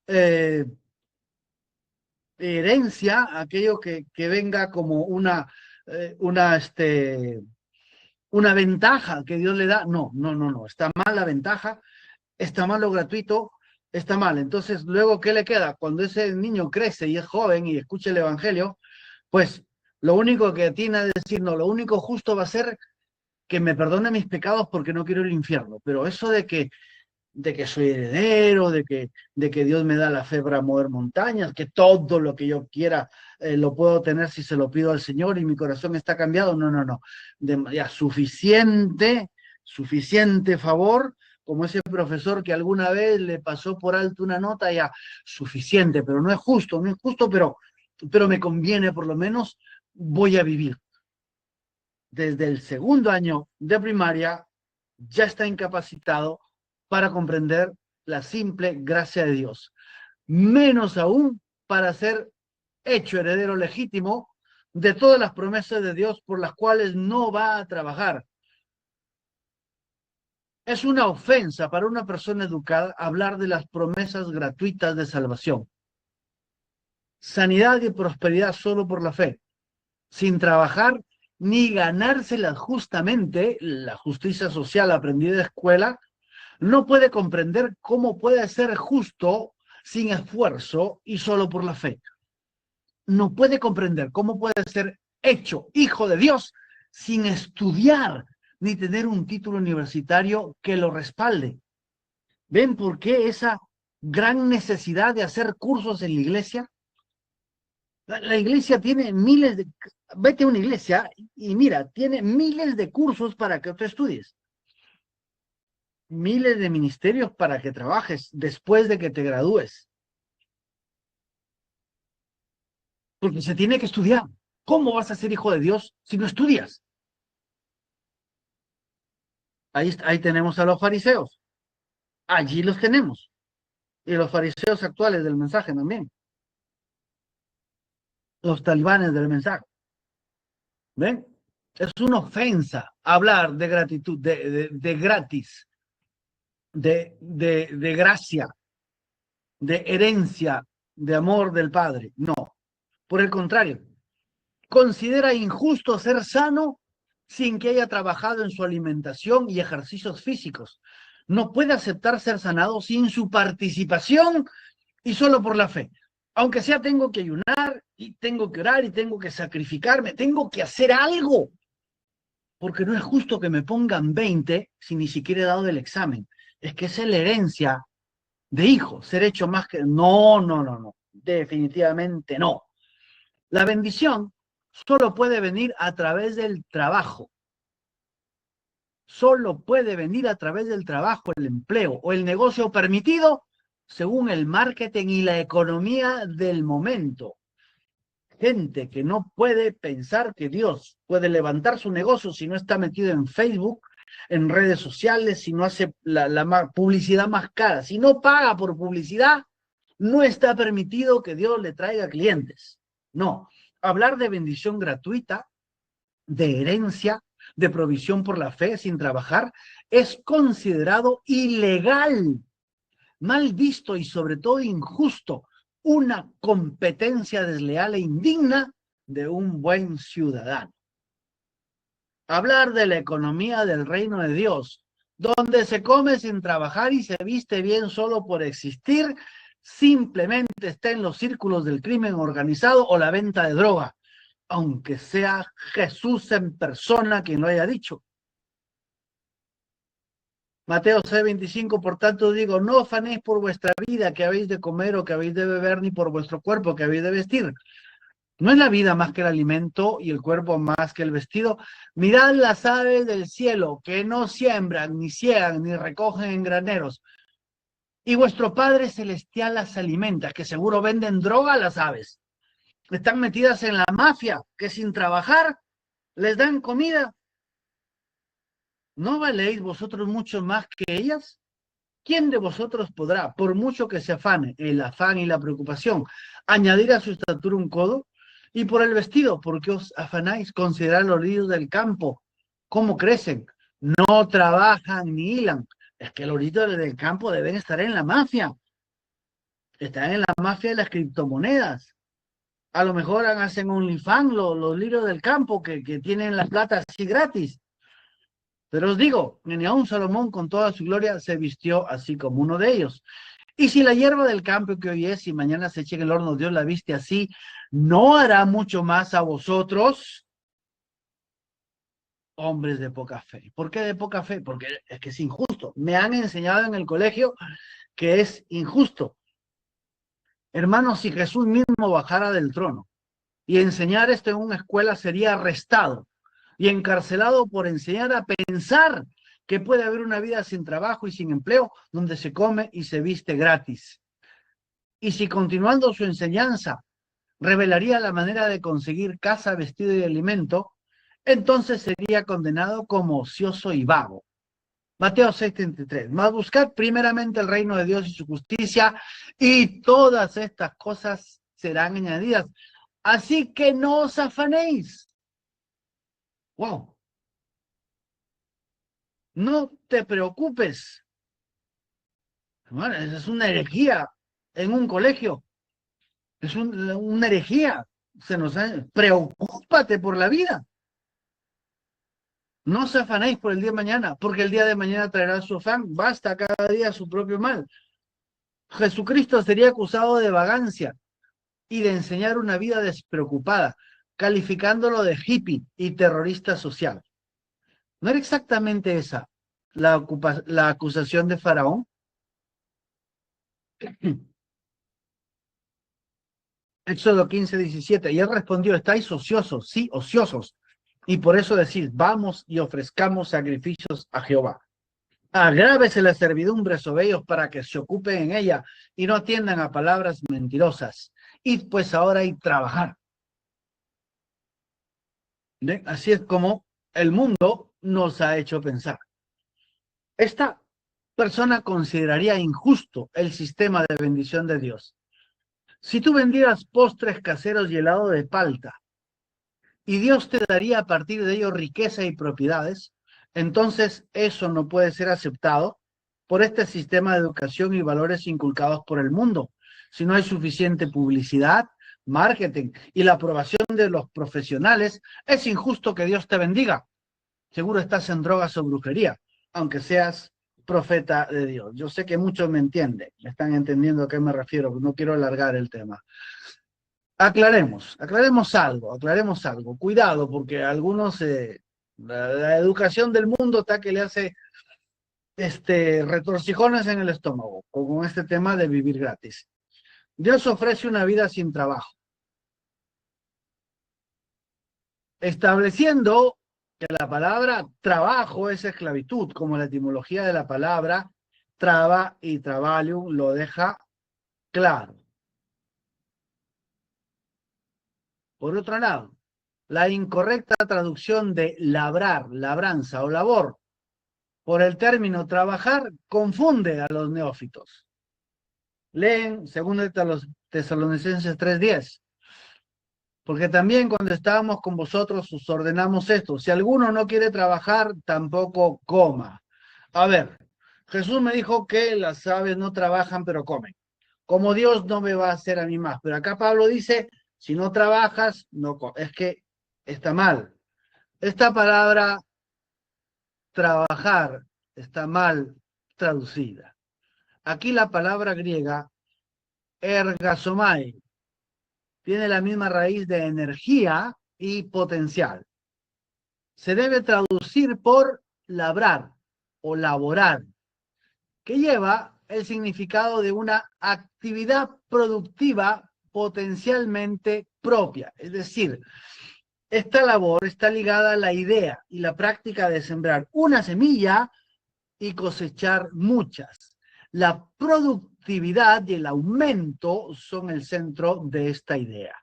eh, herencia, aquello que venga como una ventaja que Dios le da. No, no, no, no. Está mal la ventaja, está mal lo gratuito, está mal. Entonces, luego, ¿qué le queda? Cuando ese niño crece y es joven y escucha el Evangelio, pues lo único que tiene a decir, no, lo único justo va a ser que me perdone mis pecados porque no quiero el infierno. Pero eso de que soy heredero, de que Dios me da la fe para mover montañas, que todo lo que yo quiera lo puedo tener si se lo pido al Señor y mi corazón está cambiado. No, no, no. Ya suficiente favor, como ese profesor que alguna vez le pasó por alto una nota, ya suficiente, pero no es justo, no es justo, pero me conviene, por lo menos voy a vivir. Desde el segundo año de primaria ya está incapacitado para comprender la simple gracia de Dios, menos aún para ser hecho heredero legítimo de todas las promesas de Dios por las cuales no va a trabajar. Es una ofensa para una persona educada hablar de las promesas gratuitas de salvación. Sanidad y prosperidad solo por la fe, sin trabajar ni ganárselas justamente, la justicia social aprendida de escuela, no puede comprender cómo puede ser justo sin esfuerzo y solo por la fe. No puede comprender cómo puede ser hecho hijo de Dios sin estudiar ni tener un título universitario que lo respalde. ¿Ven por qué esa gran necesidad de hacer cursos en la iglesia? La iglesia tiene miles de... Vete a una iglesia y mira, tiene miles de cursos para que tú estudies. Miles de ministerios para que trabajes después de que te gradúes. Porque se tiene que estudiar. ¿Cómo vas a ser hijo de Dios si no estudias? Ahí tenemos a los fariseos. Allí los tenemos. Y los fariseos actuales del mensaje también. Los talibanes del mensaje. ¿Ven? Es una ofensa hablar de gratitud, de gratis, de gracia, de herencia, de amor del Padre. No. Por el contrario, considera injusto ser sano sin que haya trabajado en su alimentación y ejercicios físicos. No puede aceptar ser sanado sin su participación y solo por la fe. Aunque sea, tengo que ayunar y tengo que orar y tengo que sacrificarme, tengo que hacer algo. Porque no es justo que me pongan 20 si ni siquiera he dado el examen. Es que esa es la herencia de hijo, ser hecho más que... No, no, no, no. Definitivamente no. La bendición solo puede venir a través del trabajo. Solo puede venir a través del trabajo, el empleo o el negocio permitido según el marketing y la economía del momento. Gente que no puede pensar que Dios puede levantar su negocio si no está metido en Facebook, en redes sociales, si no hace la publicidad más cara. Si no paga por publicidad, no está permitido que Dios le traiga clientes. No, hablar de bendición gratuita, de herencia, de provisión por la fe sin trabajar, es considerado ilegal, mal visto y sobre todo injusto, una competencia desleal e indigna de un buen ciudadano. Hablar de la economía del reino de Dios, donde se come sin trabajar y se viste bien solo por existir, simplemente está en los círculos del crimen organizado o la venta de droga, aunque sea Jesús en persona quien lo haya dicho. Mateo 6:25, por tanto digo, no afanéis por vuestra vida que habéis de comer o que habéis de beber, ni por vuestro cuerpo que habéis de vestir. ¿No es la vida más que el alimento y el cuerpo más que el vestido? Mirad las aves del cielo, que no siembran, ni ciegan, ni recogen en graneros. Y vuestro Padre Celestial las alimenta, que seguro venden droga a las aves. están metidas en la mafia, que sin trabajar les dan comida. ¿No valéis vosotros mucho más que ellas? ¿Quién de vosotros podrá, por mucho que se afane, el afán y la preocupación, añadir a su estatura un codo? Y por el vestido, ¿por qué os afanáis? Considerad los lirios del campo, cómo crecen, no trabajan ni hilan. Es que los lirios del campo deben estar en la mafia, están en la mafia de las criptomonedas. A lo mejor hacen un OnlyFans los lirios del campo que tienen la plata así gratis. Pero os digo, ni aun Salomón con toda su gloria se vistió así como uno de ellos. Y si la hierba del campo que hoy es y mañana se eche en el horno, Dios la viste así, ¿no hará mucho más a vosotros, hombres de poca fe? ¿Por qué de poca fe? Porque es que es injusto. Me han enseñado en el colegio que es injusto. Hermanos, si Jesús mismo bajara del trono y enseñar esto en una escuela, sería arrestado y encarcelado por enseñar a pensar que puede haber una vida sin trabajo y sin empleo, donde se come y se viste gratis. Y si continuando su enseñanza revelaría la manera de conseguir casa, vestido y alimento, entonces sería condenado como ocioso y vago. Mateo 6:33. Mas buscad primeramente el reino de Dios y su justicia, y todas estas cosas serán añadidas. Así que no os afanéis. Wow. No te preocupes. Bueno, esa es una herejía en un colegio. Es una herejía. Preocúpate por la vida. No os afanéis por el día de mañana, porque el día de mañana traerá su afán. Basta cada día su propio mal. Jesucristo sería acusado de vagancia y de enseñar una vida despreocupada, calificándolo de hippie y terrorista social. ¿No era exactamente esa la acusación de Faraón? Éxodo 15:17. Y él respondió, estáis ociosos, sí, ociosos. Y por eso decís, vamos y ofrezcamos sacrificios a Jehová. Agrávese la servidumbre sobre ellos para que se ocupen en ella y no atiendan a palabras mentirosas. Id pues ahora y trabajar. ¿Ven? Así es como el mundo nos ha hecho pensar. Esta persona consideraría injusto el sistema de bendición de Dios. Si tú vendieras postres caseros y helado de palta, y Dios te daría a partir de ello riqueza y propiedades, entonces eso no puede ser aceptado por este sistema de educación y valores inculcados por el mundo. Si no hay suficiente publicidad, marketing y la aprobación de los profesionales, es injusto que Dios te bendiga. Seguro estás en drogas o brujería, aunque seas profeta de Dios. Yo sé que muchos me entienden, me están entendiendo a qué me refiero, no quiero alargar el tema. Aclaremos algo. Cuidado, porque algunos, la educación del mundo está que le hace retorcijones en el estómago con este tema de vivir gratis. Dios ofrece una vida sin trabajo, estableciendo que la palabra trabajo es esclavitud, como la etimología de la palabra traba y travalium lo deja claro. Por otro lado, la incorrecta traducción de labrar, labranza o labor por el término trabajar confunde a los neófitos. Leen 2 Tesalonicenses 3:10. Porque también cuando estábamos con vosotros os ordenamos esto. Si alguno no quiere trabajar, tampoco coma. A ver, Jesús me dijo que las aves no trabajan, pero comen. Como Dios no me va a hacer a mí más. Pero acá Pablo dice, si no trabajas, no comes. Es que está mal. Esta palabra trabajar está mal traducida. Aquí la palabra griega ergasomai tiene la misma raíz de energía y potencial. Se debe traducir por labrar o laborar, que lleva el significado de una actividad productiva potencialmente propia. Es decir, esta labor está ligada a la idea y la práctica de sembrar una semilla y cosechar muchas. La productividad y el aumento son el centro de esta idea.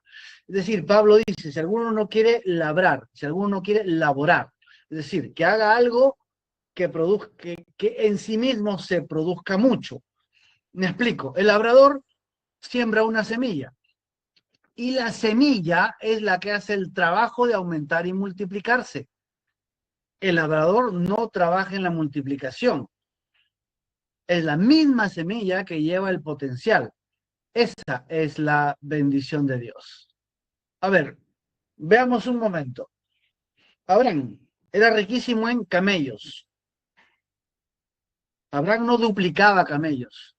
Es decir, Pablo dice, si alguno no quiere labrar, si alguno no quiere laborar, es decir, que haga algo que produzca, que en sí mismo se produzca mucho. Me explico, el labrador siembra una semilla y la semilla es la que hace el trabajo de aumentar y multiplicarse. El labrador no trabaja en la multiplicación, es la misma semilla que lleva el potencial. Esa es la bendición de Dios. A ver, veamos un momento. Abraham era riquísimo en camellos. Abraham no duplicaba camellos.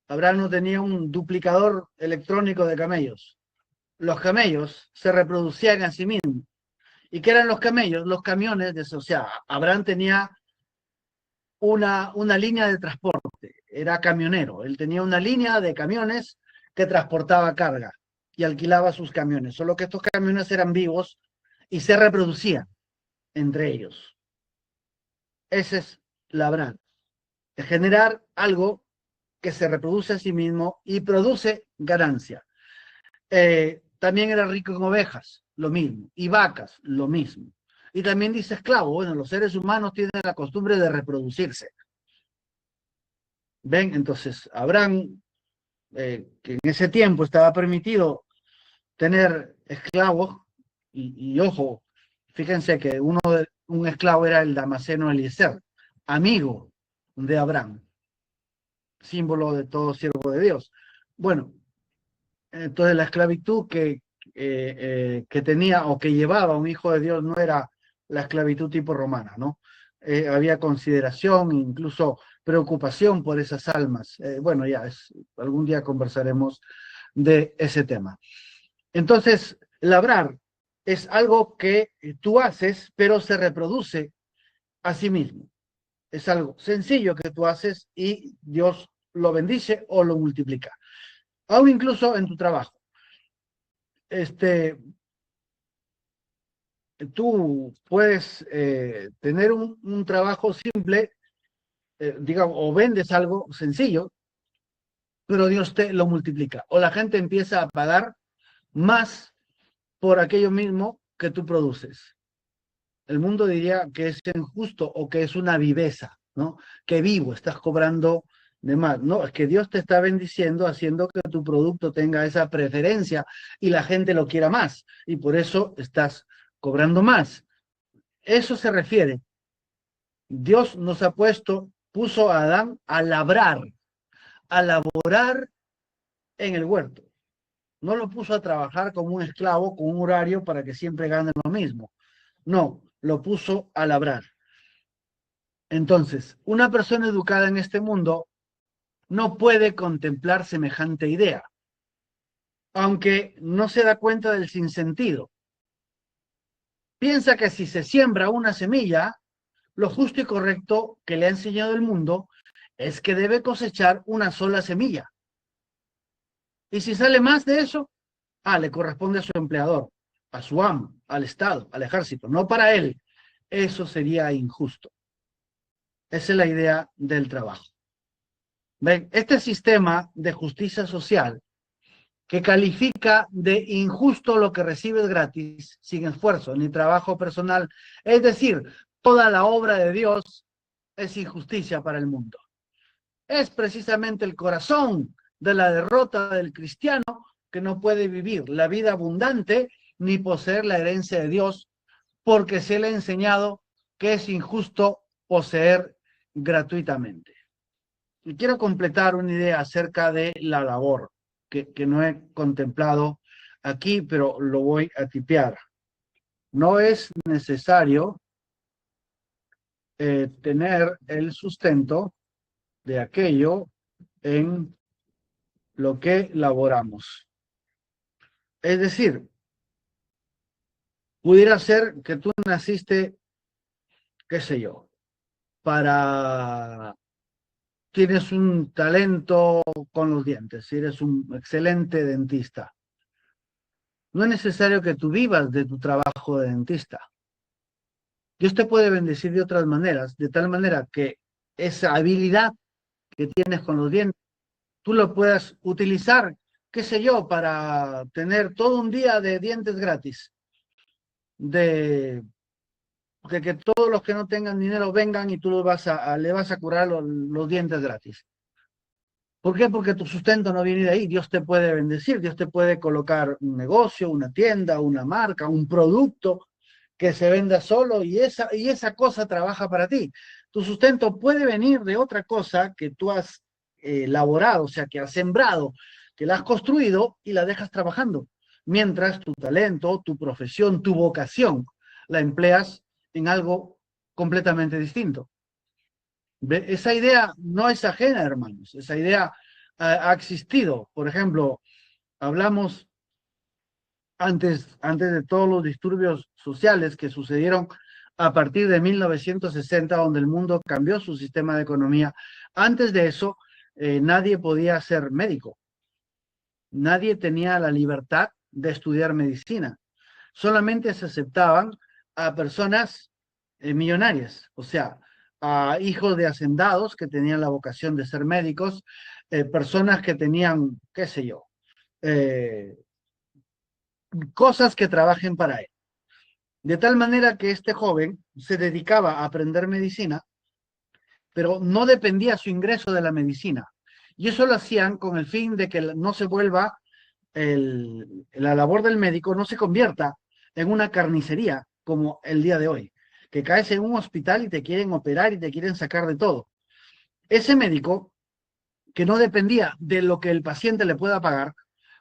Abraham no tenía un duplicador electrónico de camellos. Los camellos se reproducían a sí mismos. ¿Y qué eran los camellos? Los camiones, o sea, Abraham tenía una línea de transporte, era camionero. Él tenía una línea de camiones que transportaba carga y alquilaba sus camiones. Solo que estos camiones eran vivos y se reproducían entre ellos. Ese es labrar, de generar algo que se reproduce a sí mismo y produce ganancia. También era rico en ovejas, lo mismo, y vacas, lo mismo. Y también dice esclavo, bueno, los seres humanos tienen la costumbre de reproducirse. ¿Ven? Entonces, Abraham, que en ese tiempo estaba permitido tener esclavos, y ojo, fíjense que un esclavo era el Damaseno Eliezer, amigo de Abraham, símbolo de todo siervo de Dios. Bueno, entonces la esclavitud que tenía o que llevaba un hijo de Dios no era la esclavitud tipo romana, ¿no? Había consideración, incluso preocupación por esas almas. Bueno, algún día conversaremos de ese tema. Entonces, labrar es algo que tú haces, pero se reproduce a sí mismo. Es algo sencillo que tú haces y Dios lo bendice o lo multiplica. Aún incluso en tu trabajo. Tú puedes tener un trabajo simple, digamos, o vendes algo sencillo, pero Dios te lo multiplica. O la gente empieza a pagar más por aquello mismo que tú produces. El mundo diría que es injusto o que es una viveza, ¿no? Que vivo, estás cobrando de más. No, es que Dios te está bendiciendo haciendo que tu producto tenga esa preferencia y la gente lo quiera más. Y por eso estás cobrando más. Eso se refiere. Dios nos ha puso a Adán a laborar en el huerto. No lo puso a trabajar como un esclavo con un horario para que siempre gane lo mismo. No, lo puso a labrar. Entonces, una persona educada en este mundo no puede contemplar semejante idea, aunque no se da cuenta del sinsentido. Piensa que si se siembra una semilla, lo justo y correcto que le ha enseñado el mundo es que debe cosechar una sola semilla. Y si sale más de eso, le corresponde a su empleador, a su amo, al Estado, al ejército, no para él. Eso sería injusto. Esa es la idea del trabajo. ¿Ven? Este sistema de justicia social que califica de injusto lo que recibes gratis, sin esfuerzo ni trabajo personal, es decir, toda la obra de Dios es injusticia para el mundo. Es precisamente el corazón de la derrota del cristiano que no puede vivir la vida abundante ni poseer la herencia de Dios porque se le ha enseñado que es injusto poseer gratuitamente. Y quiero completar una idea acerca de la labor que no he contemplado aquí, pero lo voy a tipear. No es necesario tener el sustento de aquello en lo que laboramos. Es decir, pudiera ser que tú naciste, qué sé yo, tienes un talento con los dientes, si eres un excelente dentista. No es necesario que tú vivas de tu trabajo de dentista. Dios te puede bendecir de otras maneras, de tal manera que esa habilidad que tienes con los dientes, tú lo puedas utilizar qué sé yo, para tener todo un día de dientes gratis, de, de que todos los que no tengan dinero vengan y tú le vas a curar los dientes gratis. ¿Por qué? Porque tu sustento no viene de ahí. Dios te puede bendecir, Dios te puede colocar un negocio, una tienda, una marca, un producto que se venda solo y esa cosa trabaja para ti. Tu sustento puede venir de otra cosa que tú has elaborado, o sea, que has sembrado, que la has construido y la dejas trabajando, mientras tu talento, tu profesión, tu vocación la empleas en algo completamente distinto. Esa idea no es ajena, hermanos. Esa idea ha existido. Por ejemplo, hablamos antes de todos los disturbios sociales que sucedieron a partir de 1960, donde el mundo cambió su sistema de economía. Antes de eso, nadie podía ser médico. Nadie tenía la libertad de estudiar medicina. Solamente se aceptaban a personas millonarias, o sea, a hijos de hacendados que tenían la vocación de ser médicos, personas que tenían, qué sé yo, eh, cosas que trabajen para él. De tal manera que este joven se dedicaba a aprender medicina, pero no dependía su ingreso de la medicina. Y eso lo hacían con el fin de que no se vuelva la labor del médico no se convierta en una carnicería como el día de hoy, que caes en un hospital y te quieren operar y te quieren sacar de todo. Ese médico que no dependía de lo que el paciente le pueda pagar,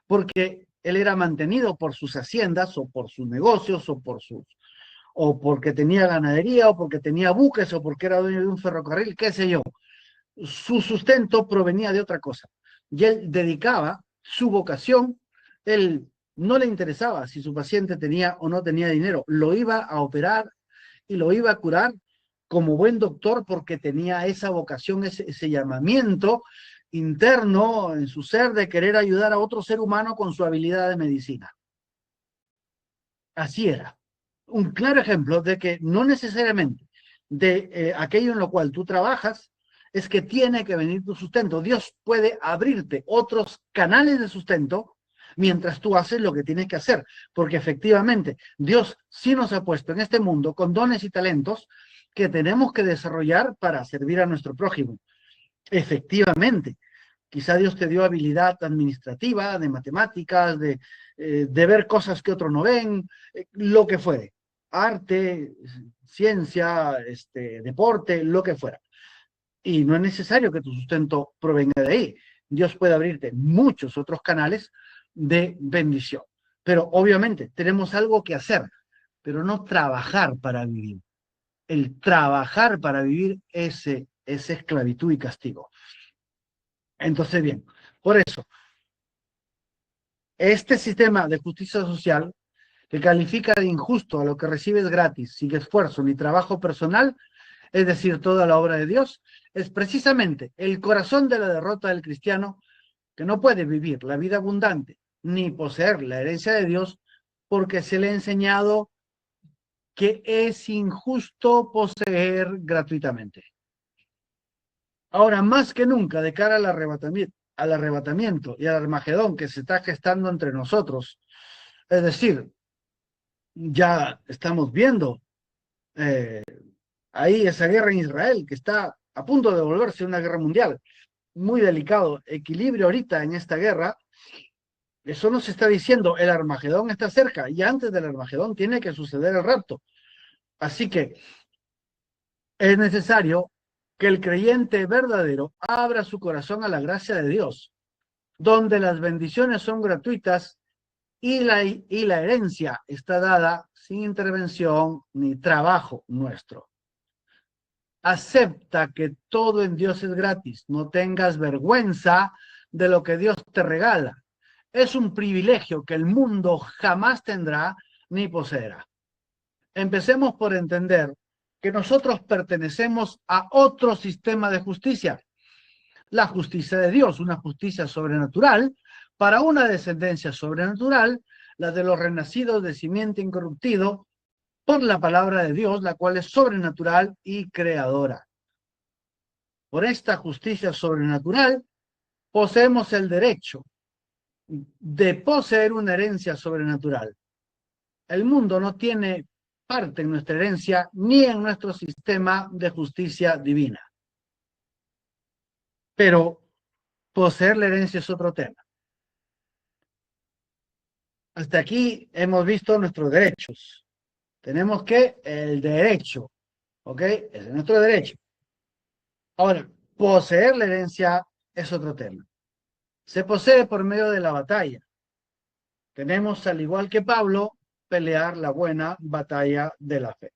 porque él era mantenido por sus haciendas o por sus negocios o porque tenía ganadería o porque tenía buques o porque era dueño de un ferrocarril, qué sé yo. Su sustento provenía de otra cosa. Y él dedicaba su vocación, él no le interesaba si su paciente tenía o no tenía dinero, lo iba a operar y lo iba a curar como buen doctor porque tenía esa vocación, ese llamamiento interno en su ser de querer ayudar a otro ser humano con su habilidad de medicina. Así era. Un claro ejemplo de que no necesariamente de aquello en lo cual tú trabajas es que tiene que venir tu sustento. Dios puede abrirte otros canales de sustento mientras tú haces lo que tienes que hacer, porque efectivamente Dios sí nos ha puesto en este mundo con dones y talentos que tenemos que desarrollar para servir a nuestro prójimo. Efectivamente, quizá Dios te dio habilidad administrativa, de matemáticas, de ver cosas que otros no ven, lo que fuere, arte, ciencia, deporte, lo que fuera. Y no es necesario que tu sustento provenga de ahí. Dios puede abrirte muchos otros canales de bendición. Pero obviamente tenemos algo que hacer, pero no trabajar para vivir. El trabajar para vivir es esclavitud y castigo. Entonces, bien, por eso, este sistema de justicia social que califica de injusto a lo que recibes gratis, sin esfuerzo ni trabajo personal, es decir, toda la obra de Dios, es precisamente el corazón de la derrota del cristiano que no puede vivir la vida abundante ni poseer la herencia de Dios porque se le ha enseñado que es injusto poseer gratuitamente. Ahora, más que nunca, de cara al arrebatamiento y al Armagedón que se está gestando entre nosotros, es decir, ya estamos viendo eh, ahí esa guerra en Israel que está a punto de volverse una guerra mundial. Muy delicado equilibrio ahorita en esta guerra. Eso nos está diciendo, el Armagedón está cerca y antes del Armagedón tiene que suceder el rapto. Así que es necesario que el creyente verdadero abra su corazón a la gracia de Dios, donde las bendiciones son gratuitas y la herencia está dada sin intervención ni trabajo nuestro. Acepta que todo en Dios es gratis. No tengas vergüenza de lo que Dios te regala. Es un privilegio que el mundo jamás tendrá ni poseerá. Empecemos por entender que nosotros pertenecemos a otro sistema de justicia, la justicia de Dios, una justicia sobrenatural para una descendencia sobrenatural, la de los renacidos de simiente incorruptido por la palabra de Dios, la cual es sobrenatural y creadora. Por esta justicia sobrenatural poseemos el derecho de poseer una herencia sobrenatural. El mundo no tiene parte en nuestra herencia ni en nuestro sistema de justicia divina. Pero poseer la herencia es otro tema. Hasta aquí hemos visto nuestros derechos. Tenemos que el derecho, ¿ok? Ese es nuestro derecho. Ahora, poseer la herencia es otro tema. Se posee por medio de la batalla. Tenemos, al igual que Pablo, pelear la buena batalla de la fe.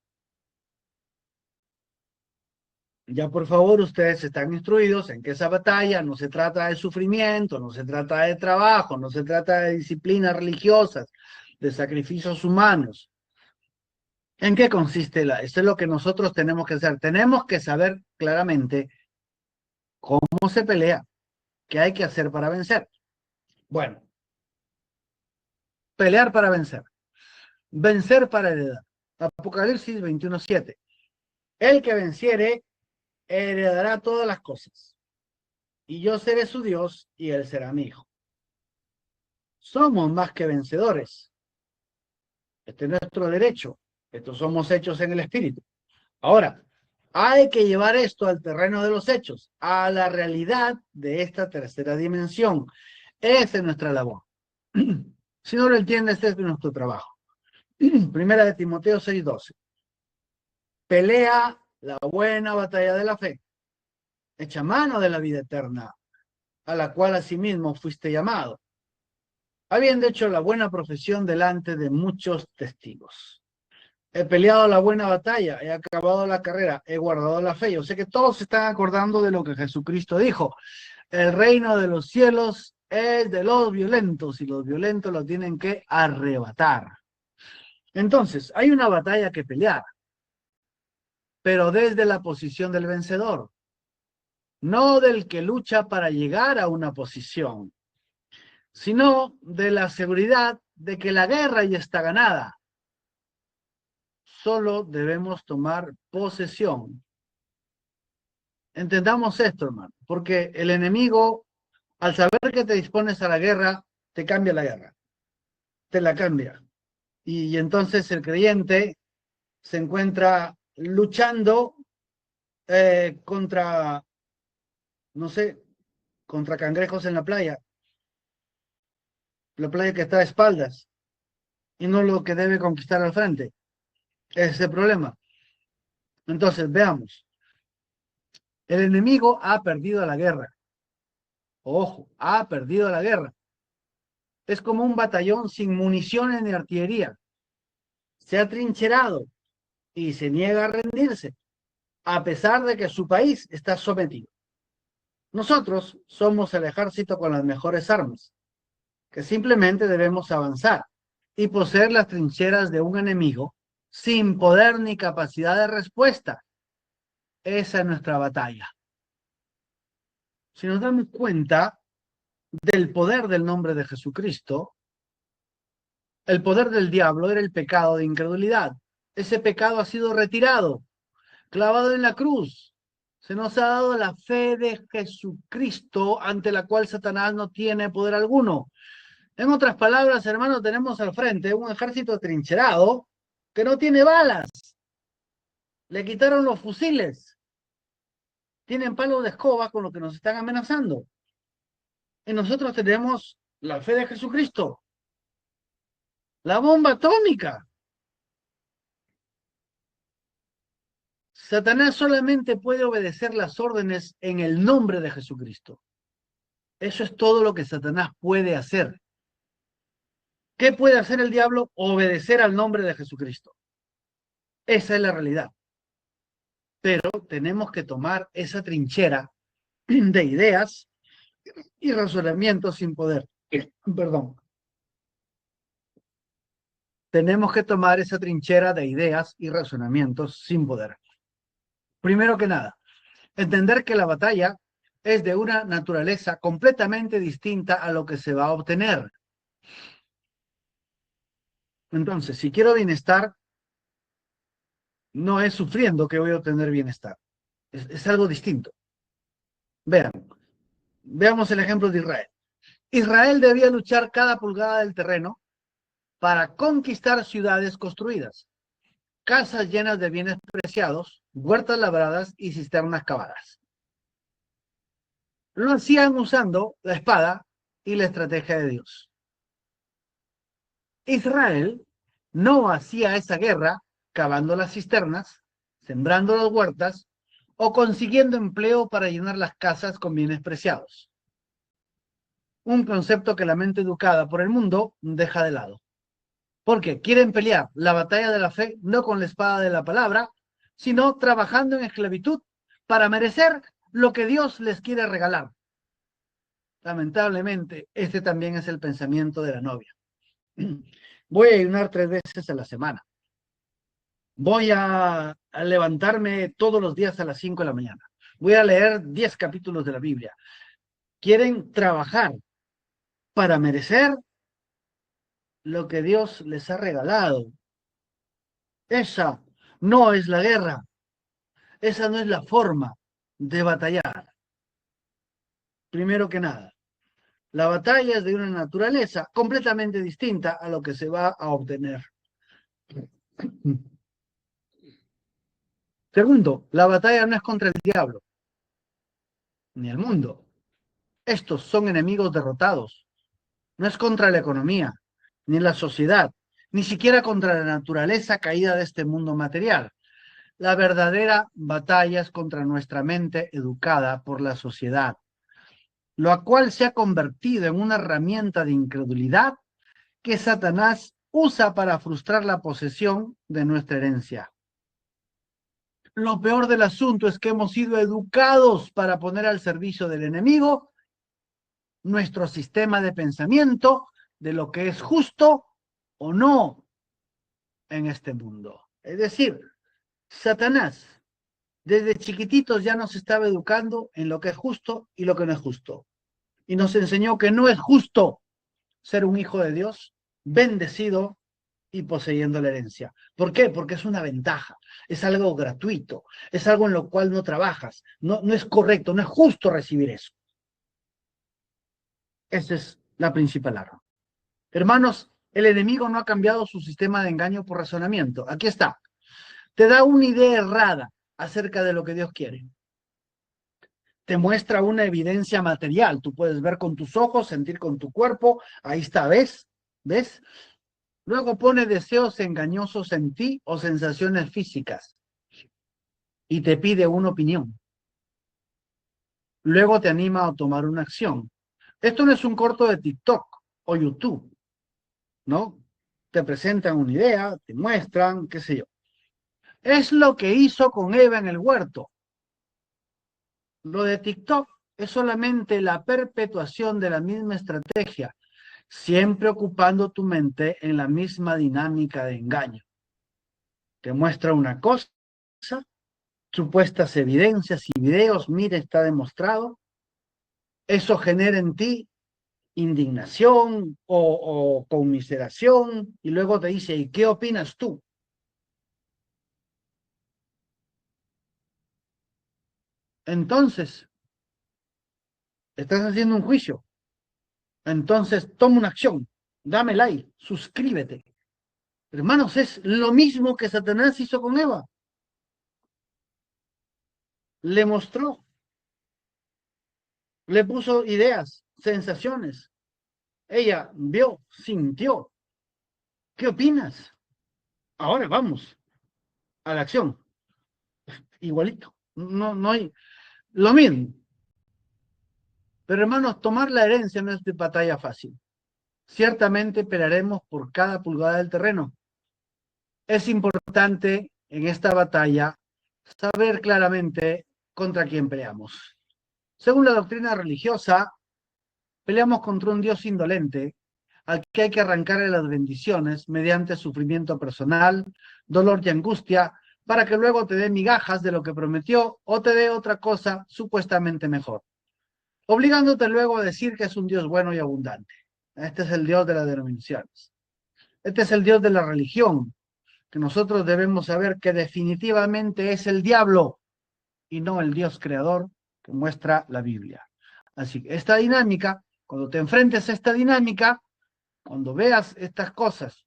Ya por favor, ustedes están instruidos en que esa batalla no se trata de sufrimiento, no se trata de trabajo, no se trata de disciplinas religiosas, de sacrificios humanos. ¿En qué consiste esto? Es lo que nosotros tenemos que hacer. Tenemos que saber claramente cómo se pelea, qué hay que hacer para vencer. Bueno, pelear para vencer. Vencer para heredar. Apocalipsis 21:7. El que venciere heredará todas las cosas. Y yo seré su Dios y él será mi hijo. Somos más que vencedores. Este es nuestro derecho. Estos somos hechos en el Espíritu. Ahora, hay que llevar esto al terreno de los hechos, a la realidad de esta tercera dimensión. Esa es nuestra labor. Si no lo entiendes, este es nuestro trabajo. Primera de Timoteo 6:12. Pelea la buena batalla de la fe. Echa mano de la vida eterna, a la cual asimismo fuiste llamado, habiendo hecho la buena profesión delante de muchos testigos. He peleado la buena batalla, he acabado la carrera, he guardado la fe. Yo sé que todos se están acordando de lo que Jesucristo dijo. El reino de los cielos es de los violentos y los violentos lo tienen que arrebatar. Entonces, hay una batalla que pelear, pero desde la posición del vencedor, no del que lucha para llegar a una posición, sino de la seguridad de que la guerra ya está ganada. Solo debemos tomar posesión. Entendamos esto, hermano, porque el enemigo, al saber que te dispones a la guerra, te cambia la guerra, te la cambia. Y entonces el creyente se encuentra luchando contra, no sé, contra cangrejos en la playa que está a espaldas, y no lo que debe conquistar al frente. Ese es el problema. Entonces, veamos. El enemigo ha perdido la guerra. Ojo, ha perdido la guerra. Es como un batallón sin municiones ni artillería. Se ha trincherado y se niega a rendirse, a pesar de que su país está sometido. Nosotros somos el ejército con las mejores armas, que simplemente debemos avanzar y poseer las trincheras de un enemigo sin poder ni capacidad de respuesta. Esa es nuestra batalla. Si nos damos cuenta del poder del nombre de Jesucristo, el poder del diablo era el pecado de incredulidad. Ese pecado ha sido retirado, clavado en la cruz. Se nos ha dado la fe de Jesucristo, ante la cual Satanás no tiene poder alguno. En otras palabras, hermanos, tenemos al frente un ejército trincherado que no tiene balas. Le quitaron los fusiles. Tienen palos de escoba con lo que nos están amenazando. Y nosotros tenemos la fe de Jesucristo. La bomba atómica. Satanás solamente puede obedecer las órdenes en el nombre de Jesucristo. Eso es todo lo que Satanás puede hacer. ¿Qué puede hacer el diablo? Obedecer al nombre de Jesucristo. Esa es la realidad. Pero tenemos que tomar esa trinchera de ideas y razonamientos sin poder. Perdón. Tenemos que tomar esa trinchera de ideas y razonamientos sin poder. Primero que nada, entender que la batalla es de una naturaleza completamente distinta a lo que se va a obtener. Entonces, si quiero bienestar, no es sufriendo que voy a obtener bienestar. Es algo distinto. Veamos el ejemplo de Israel. Israel debía luchar cada pulgada del terreno para conquistar ciudades construidas, casas llenas de bienes preciados, huertas labradas y cisternas cavadas. Lo hacían usando la espada y la estrategia de Dios. Israel no hacía esa guerra cavando las cisternas, sembrando las huertas o consiguiendo empleo para llenar las casas con bienes preciados. Un concepto que la mente educada por el mundo deja de lado. Porque quieren pelear la batalla de la fe no con la espada de la palabra, sino trabajando en esclavitud para merecer lo que Dios les quiere regalar. Lamentablemente, este también es el pensamiento de la novia. Voy a ayunar 3 veces a la semana. Voy a levantarme todos los días a las 5 de la mañana. Voy a leer 10 capítulos de la Biblia. Quieren trabajar para merecer lo que Dios les ha regalado. Esa no es la guerra. Esa no es la forma de batallar. Primero que nada, la batalla es de una naturaleza completamente distinta a lo que se va a obtener. Segundo, la batalla no es contra el diablo, ni el mundo. Estos son enemigos derrotados. No es contra la economía, ni la sociedad, ni siquiera contra la naturaleza caída de este mundo material. La verdadera batalla es contra nuestra mente educada por la sociedad, lo cual se ha convertido en una herramienta de incredulidad que Satanás usa para frustrar la posesión de nuestra herencia. Lo peor del asunto es que hemos sido educados para poner al servicio del enemigo nuestro sistema de pensamiento de lo que es justo o no en este mundo. Es decir, Satanás desde chiquititos ya nos estaba educando en lo que es justo y lo que no es justo. Y nos enseñó que no es justo ser un hijo de Dios, bendecido y poseyendo la herencia. ¿Por qué? Porque es una ventaja, es algo gratuito, es algo en lo cual no trabajas, no es correcto, no es justo recibir eso. Esa es la principal arma. Hermanos, el enemigo no ha cambiado su sistema de engaño por razonamiento. Aquí está. Te da una idea errada acerca de lo que Dios quiere. Te muestra una evidencia material. Tú puedes ver con tus ojos, sentir con tu cuerpo. Ahí está, ¿ves? ¿Ves? Luego pone deseos engañosos en ti o sensaciones físicas y te pide una opinión. Luego te anima a tomar una acción. Esto no es un corto de TikTok o YouTube, ¿no? Te presentan una idea, te muestran, qué sé yo. Es lo que hizo con Eva en el huerto. Lo de TikTok es solamente la perpetuación de la misma estrategia, siempre ocupando tu mente en la misma dinámica de engaño. Te muestra una cosa, supuestas evidencias y videos, mire, está demostrado. Eso genera en ti indignación o conmiseración y luego te dice, ¿y qué opinas tú? Entonces, estás haciendo un juicio. Entonces, toma una acción, dame like, suscríbete. Hermanos, es lo mismo que Satanás hizo con Eva. Le mostró, le puso ideas, sensaciones. Ella vio, sintió. ¿Qué opinas? Ahora vamos a la acción. Igualito. No hay lo mismo. Pero hermanos, tomar la herencia no es de batalla fácil. Ciertamente pelearemos por cada pulgada del terreno. Es importante en esta batalla saber claramente contra quién peleamos. Según la doctrina religiosa, peleamos contra un Dios indolente al que hay que arrancarle las bendiciones mediante sufrimiento personal, dolor y angustia, para que luego te dé migajas de lo que prometió o te dé otra cosa supuestamente mejor, obligándote luego a decir que es un Dios bueno y abundante. Este es el Dios de las denominaciones. Este es el Dios de la religión, que nosotros debemos saber que definitivamente es el diablo y no el Dios creador que muestra la Biblia. Así que esta dinámica Cuando te enfrentes a esta dinámica, cuando veas estas cosas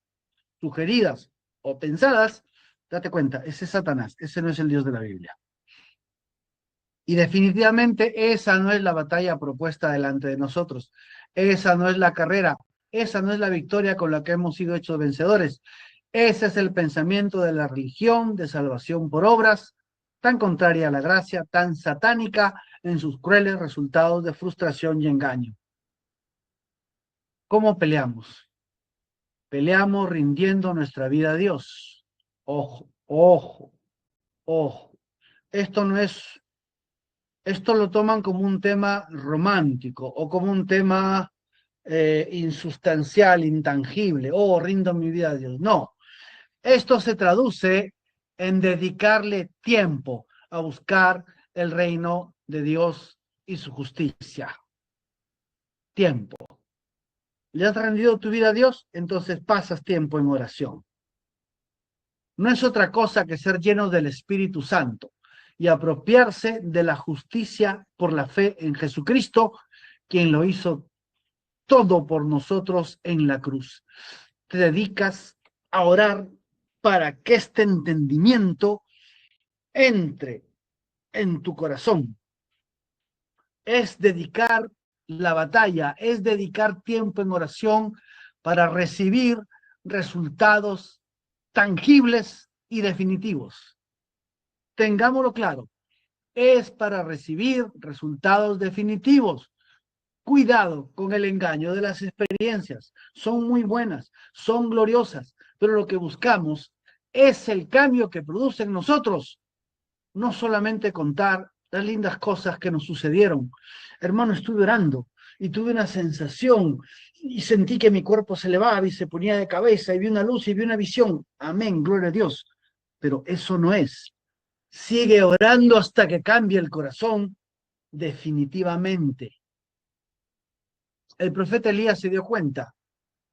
sugeridas o pensadas, date cuenta, ese es Satanás, ese no es el Dios de la Biblia. Y definitivamente esa no es la batalla propuesta delante de nosotros. Esa no es la carrera. Esa no es la victoria con la que hemos sido hechos vencedores. Ese es el pensamiento de la religión de salvación por obras, tan contraria a la gracia, tan satánica en sus crueles resultados de frustración y engaño. ¿Cómo peleamos? Peleamos rindiendo nuestra vida a Dios. Ojo, ojo, ojo. Esto lo toman como un tema romántico o como un tema insustancial, intangible. Oh, rindo mi vida a Dios. No, esto se traduce en dedicarle tiempo a buscar el reino de Dios y su justicia. Tiempo. ¿Le has rendido tu vida a Dios? Entonces pasas tiempo en oración. No es otra cosa que ser lleno del Espíritu Santo y apropiarse de la justicia por la fe en Jesucristo, quien lo hizo todo por nosotros en la cruz. Te dedicas a orar para que este entendimiento entre en tu corazón. Es dedicar la batalla, es dedicar tiempo en oración para recibir resultados tangibles y definitivos. Tengámoslo claro, es para recibir resultados definitivos. Cuidado con el engaño de las experiencias. Son muy buenas, son gloriosas, pero lo que buscamos es el cambio que produce en nosotros. No solamente contar las lindas cosas que nos sucedieron. Hermano, estuve orando y tuve una sensación y sentí que mi cuerpo se elevaba y se ponía de cabeza y vi una luz y vi una visión. Amén, gloria a Dios. Pero eso no es. Sigue orando hasta que cambie el corazón definitivamente. El profeta Elías se dio cuenta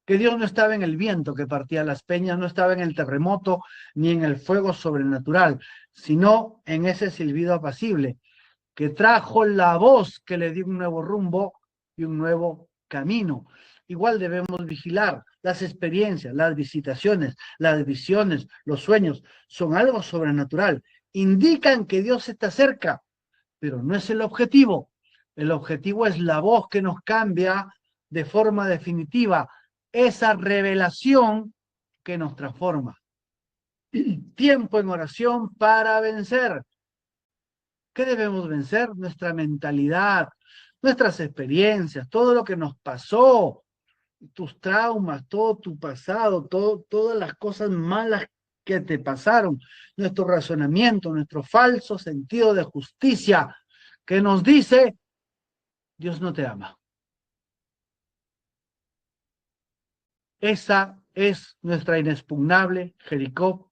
que Dios no estaba en el viento que partía las peñas, no estaba en el terremoto ni en el fuego sobrenatural, sino en ese silbido apacible que trajo la voz que le dio un nuevo rumbo y un nuevo camino. Igual debemos vigilar las experiencias, las visitaciones, las visiones, los sueños, son algo sobrenatural. Indican que Dios está cerca, pero no es el objetivo. El objetivo es la voz que nos cambia de forma definitiva, esa revelación que nos transforma. Tiempo en oración para vencer. ¿Qué debemos vencer? Nuestra mentalidad, nuestras experiencias, todo lo que nos pasó, tus traumas, todo tu pasado, todas las cosas malas que te pasaron, nuestro razonamiento, nuestro falso sentido de justicia que nos dice, Dios no te ama. Esa es nuestra inexpugnable Jericó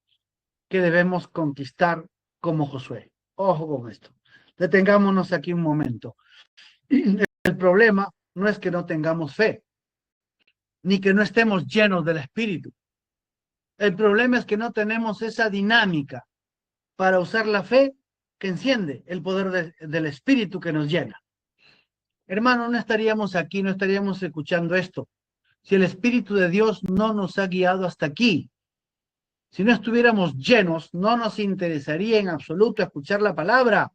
que debemos conquistar como Josué. Ojo con esto. Detengámonos aquí un momento. El problema no es que no tengamos fe, ni que no estemos llenos del Espíritu. El problema es que no tenemos esa dinámica para usar la fe que enciende el poder del Espíritu que nos llena. Hermano, no estaríamos aquí, no estaríamos escuchando esto, si el Espíritu de Dios no nos ha guiado hasta aquí. Si no estuviéramos llenos, no nos interesaría en absoluto escuchar la palabra.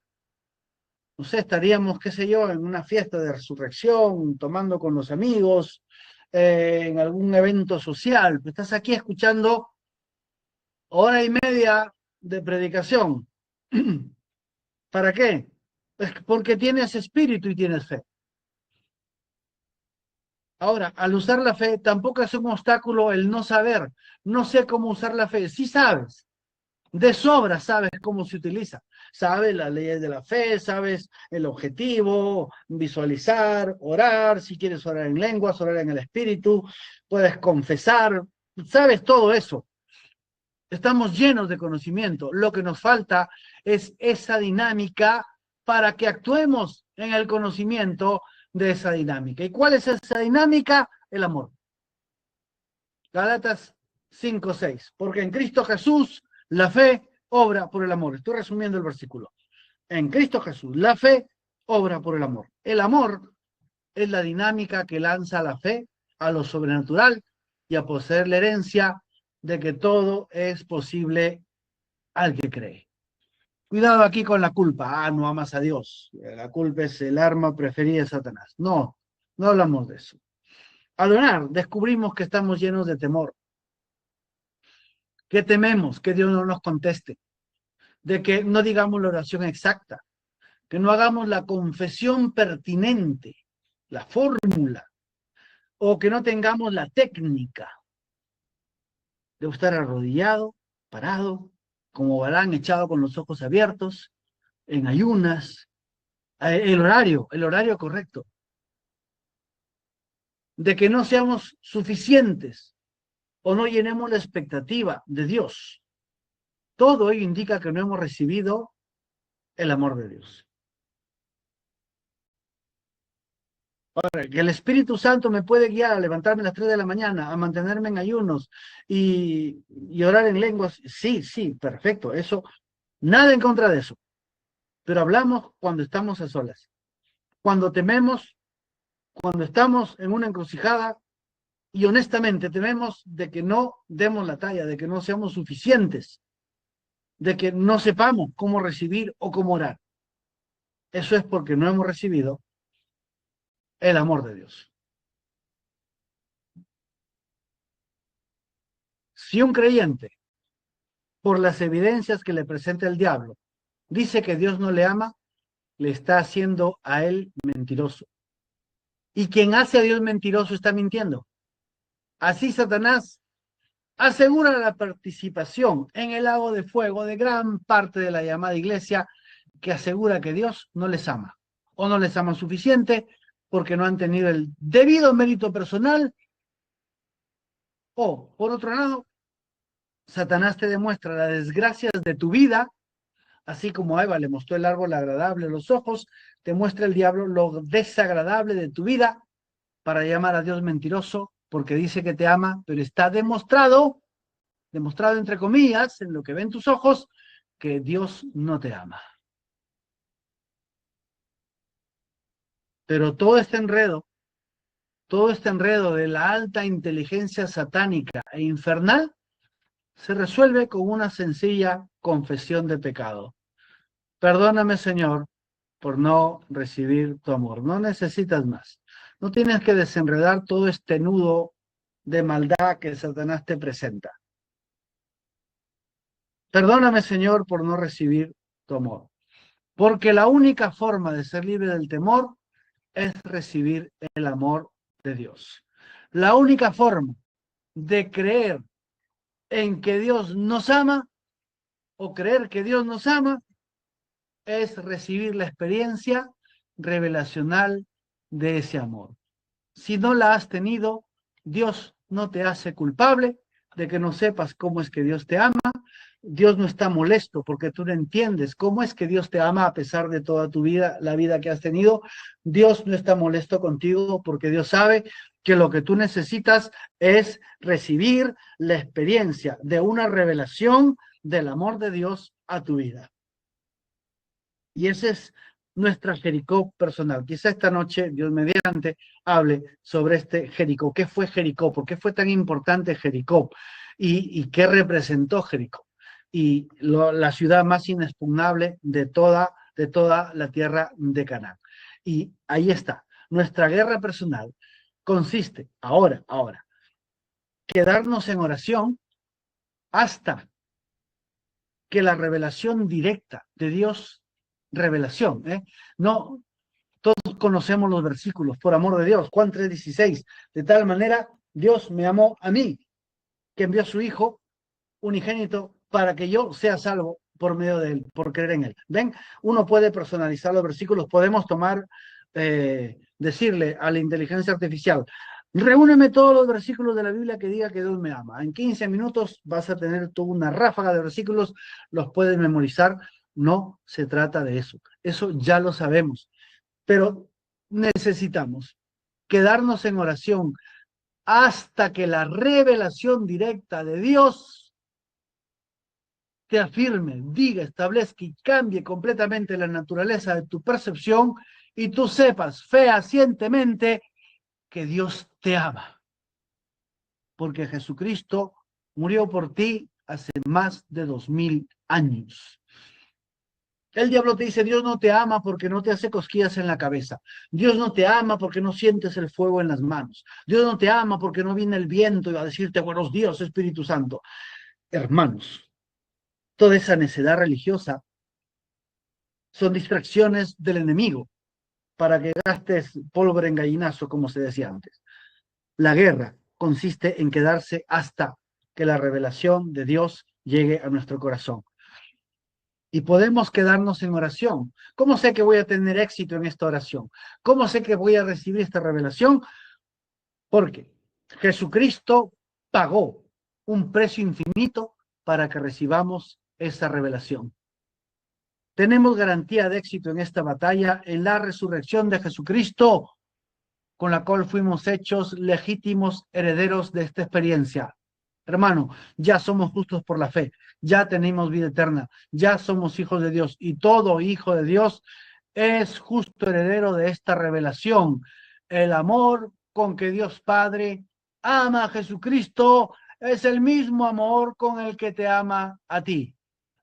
No sé, estaríamos, qué sé yo, en una fiesta de resurrección, tomando con los amigos, en algún evento social. Estás aquí escuchando hora y media de predicación. ¿Para qué? Es porque tienes espíritu y tienes fe. Ahora, al usar la fe, tampoco es un obstáculo el no saber. No sé cómo usar la fe. Sí sabes. De sobra sabes cómo se utiliza. Sabes las leyes de la fe, sabes el objetivo, visualizar, orar, si quieres orar en lenguas, orar en el espíritu, puedes confesar, sabes todo eso. Estamos llenos de conocimiento. Lo que nos falta es esa dinámica para que actuemos en el conocimiento de esa dinámica. ¿Y cuál es esa dinámica? El amor. Gálatas 5:6. Porque en Cristo Jesús la fe obra por el amor. Estoy resumiendo el versículo. En Cristo Jesús la fe obra por el amor. El amor es la dinámica que lanza a la fe, a lo sobrenatural y a poseer la herencia de que todo es posible al que cree. Cuidado aquí con la culpa. Ah, no amas a Dios. La culpa es el arma preferida de Satanás. No, no hablamos de eso. Al orar, descubrimos que estamos llenos de temor, que tememos que Dios no nos conteste, de que no digamos la oración exacta, que no hagamos la confesión pertinente, la fórmula, o que no tengamos la técnica de estar arrodillado, parado, como Balán, echado con los ojos abiertos, en ayunas, el horario correcto, de que no seamos suficientes o no llenemos la expectativa de Dios. Todo ello indica que no hemos recibido el amor de Dios. Ahora, que el Espíritu Santo me puede guiar a levantarme a las 3 de la mañana, a mantenerme en ayunos y orar en lenguas. Sí, sí, perfecto. Eso, nada en contra de eso. Pero hablamos cuando estamos a solas. Cuando tememos, cuando estamos en una encrucijada y honestamente tememos de que no demos la talla, de que no seamos suficientes, de que no sepamos cómo recibir o cómo orar. Eso es porque no hemos recibido el amor de Dios. Si un creyente, por las evidencias que le presenta el diablo, dice que Dios no le ama, le está haciendo a él mentiroso. Y quien hace a Dios mentiroso está mintiendo. Así Satanás asegura la participación en el lago de fuego de gran parte de la llamada iglesia que asegura que Dios no les ama o no les ama suficiente porque no han tenido el debido mérito personal o, por otro lado, Satanás te demuestra las desgracias de tu vida, así como a Eva le mostró el árbol agradable a los ojos, te muestra el diablo lo desagradable de tu vida para llamar a Dios mentiroso porque dice que te ama, pero está demostrado entre comillas, en lo que ven tus ojos, que Dios no te ama. Pero todo este enredo de la alta inteligencia satánica e infernal, se resuelve con una sencilla confesión de pecado. Perdóname, Señor, por no recibir tu amor. No necesitas más. No tienes que desenredar todo este nudo de maldad que Satanás te presenta. Perdóname, Señor, por no recibir tu amor. Porque la única forma de ser libre del temor es recibir el amor de Dios. La única forma de creer en que Dios nos ama o creer que Dios nos ama es recibir la experiencia revelacional de ese amor. Si no la has tenido, Dios no te hace culpable de que no sepas cómo es que Dios te ama. Dios no está molesto porque tú no entiendes cómo es que Dios te ama a pesar de toda tu vida, la vida que has tenido. Dios no está molesto contigo porque Dios sabe que lo que tú necesitas es recibir la experiencia de una revelación del amor de Dios a tu vida. Y ese es nuestra Jericó personal. Quizá esta noche, Dios mediante, hable sobre este Jericó. ¿Qué fue Jericó? ¿Por qué fue tan importante Jericó? ¿Y qué representó Jericó? Y la ciudad más inexpugnable de toda la tierra de Canaán. Y ahí está. Nuestra guerra personal consiste, ahora, quedarnos en oración hasta que la revelación directa de Dios, revelación, no todos conocemos los versículos, por amor de Dios, Juan 3:16, de tal manera Dios me amó a mí, que envió a su Hijo unigénito para que yo sea salvo por medio de él, por creer en él. ¿Ven? Uno puede personalizar los versículos, podemos tomar, decirle a la inteligencia artificial, reúneme todos los versículos de la Biblia que diga que Dios me ama. En 15 minutos vas a tener tú una ráfaga de versículos, los puedes memorizar. No se trata de eso. Eso ya lo sabemos. Pero necesitamos quedarnos en oración hasta que la revelación directa de Dios te afirme, diga, establezca y cambie completamente la naturaleza de tu percepción y tú sepas fehacientemente que Dios te ama, porque Jesucristo murió por ti hace más de 2000 años. El diablo te dice, Dios no te ama porque no te hace cosquillas en la cabeza. Dios no te ama porque no sientes el fuego en las manos. Dios no te ama porque no viene el viento y va a decirte buenos días, Espíritu Santo. Hermanos, toda esa necedad religiosa son distracciones del enemigo para que gastes pólvora en gallinazo, como se decía antes. La guerra consiste en quedarse hasta que la revelación de Dios llegue a nuestro corazón. Y podemos quedarnos en oración. ¿Cómo sé que voy a tener éxito en esta oración? ¿Cómo sé que voy a recibir esta revelación? Porque Jesucristo pagó un precio infinito para que recibamos esa revelación. Tenemos garantía de éxito en esta batalla en la resurrección de Jesucristo, con la cual fuimos hechos legítimos herederos de esta experiencia. Hermano, ya somos justos por la fe, ya tenemos vida eterna, ya somos hijos de Dios y todo hijo de Dios es justo heredero de esta revelación. El amor con que Dios Padre ama a Jesucristo es el mismo amor con el que te ama a ti.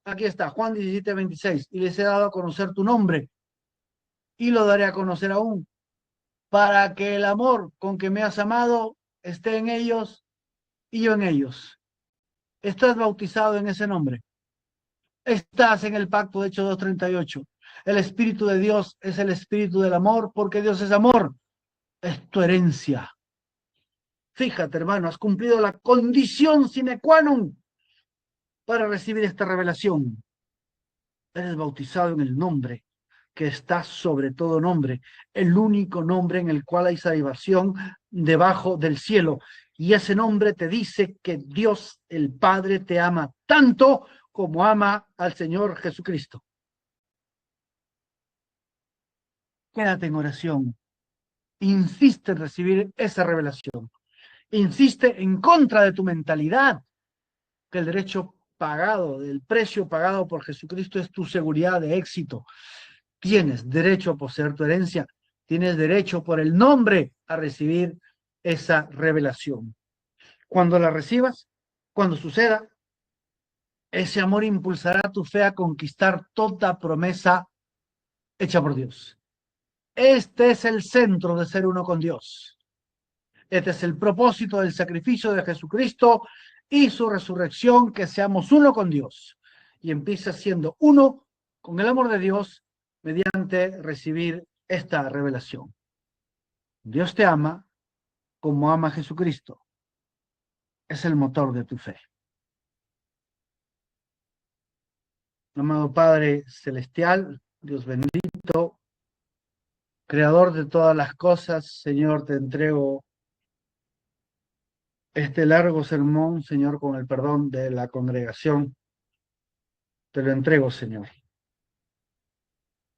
Aquí está, Juan 17:26, y les he dado a conocer tu nombre y lo daré a conocer aún, para que el amor con que me has amado esté en ellos y yo en ellos. Estás bautizado en ese nombre. Estás en el pacto de Hechos 2:38. El Espíritu de Dios es el Espíritu del amor, porque Dios es amor. Es tu herencia. Fíjate, hermano, has cumplido la condición sine qua non para recibir esta revelación. Eres bautizado en el nombre que está sobre todo nombre, el único nombre en el cual hay salvación debajo del cielo. Y ese nombre te dice que Dios el Padre te ama tanto como ama al Señor Jesucristo. Quédate en oración. Insiste en recibir esa revelación. Insiste en contra de tu mentalidad, que el derecho pagado, el precio pagado por Jesucristo es tu seguridad de éxito. Tienes derecho a poseer tu herencia, tienes derecho por el nombre a recibir esa revelación. Cuando la recibas, cuando suceda, ese amor impulsará tu fe a conquistar toda promesa hecha por Dios. Este es el centro de ser uno con Dios. Este es el propósito del sacrificio de Jesucristo y su resurrección, que seamos uno con Dios. Y empieza siendo uno con el amor de Dios mediante recibir esta revelación. Dios te ama como ama a Jesucristo. Es el motor de tu fe. Amado Padre Celestial, Dios bendito, Creador de todas las cosas, Señor, te entrego este largo sermón, Señor, con el perdón de la congregación. Te lo entrego, Señor.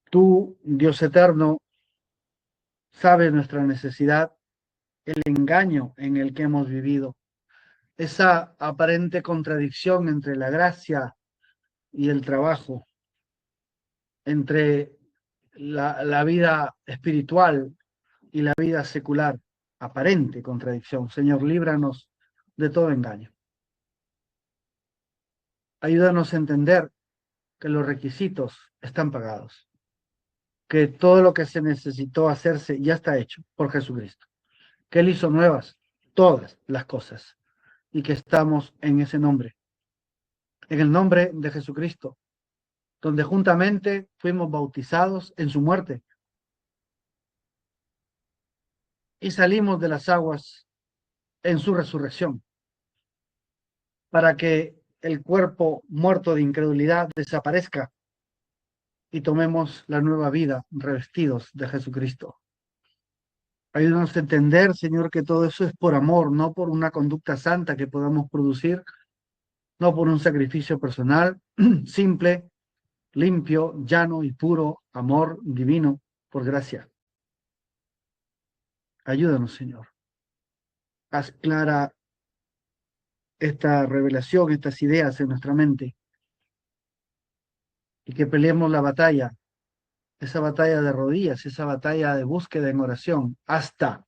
Tú, Dios eterno, sabes nuestra necesidad, el engaño en el que hemos vivido, esa aparente contradicción entre la gracia y el trabajo, entre la vida espiritual y la vida secular, aparente contradicción. Señor, líbranos de todo engaño. Ayúdanos a entender que los requisitos están pagados, que todo lo que se necesitó hacerse ya está hecho por Jesucristo, que Él hizo nuevas todas las cosas y que estamos en ese nombre, en el nombre de Jesucristo, donde juntamente fuimos bautizados en su muerte y salimos de las aguas en su resurrección, para que el cuerpo muerto de incredulidad desaparezca y tomemos la nueva vida revestidos de Jesucristo. Ayúdanos a entender, Señor, que todo eso es por amor, no por una conducta santa que podamos producir, no por un sacrificio personal, simple, limpio, llano y puro amor divino por gracia. Ayúdanos, Señor. Haz clara esta revelación, estas ideas en nuestra mente y que peleemos la batalla esa batalla de rodillas, esa batalla de búsqueda en oración, hasta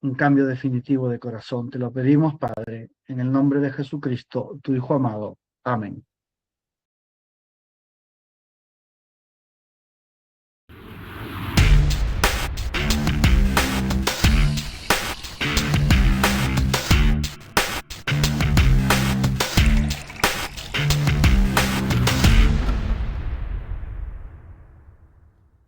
un cambio definitivo de corazón. Te lo pedimos, Padre, en el nombre de Jesucristo, tu Hijo amado. Amén.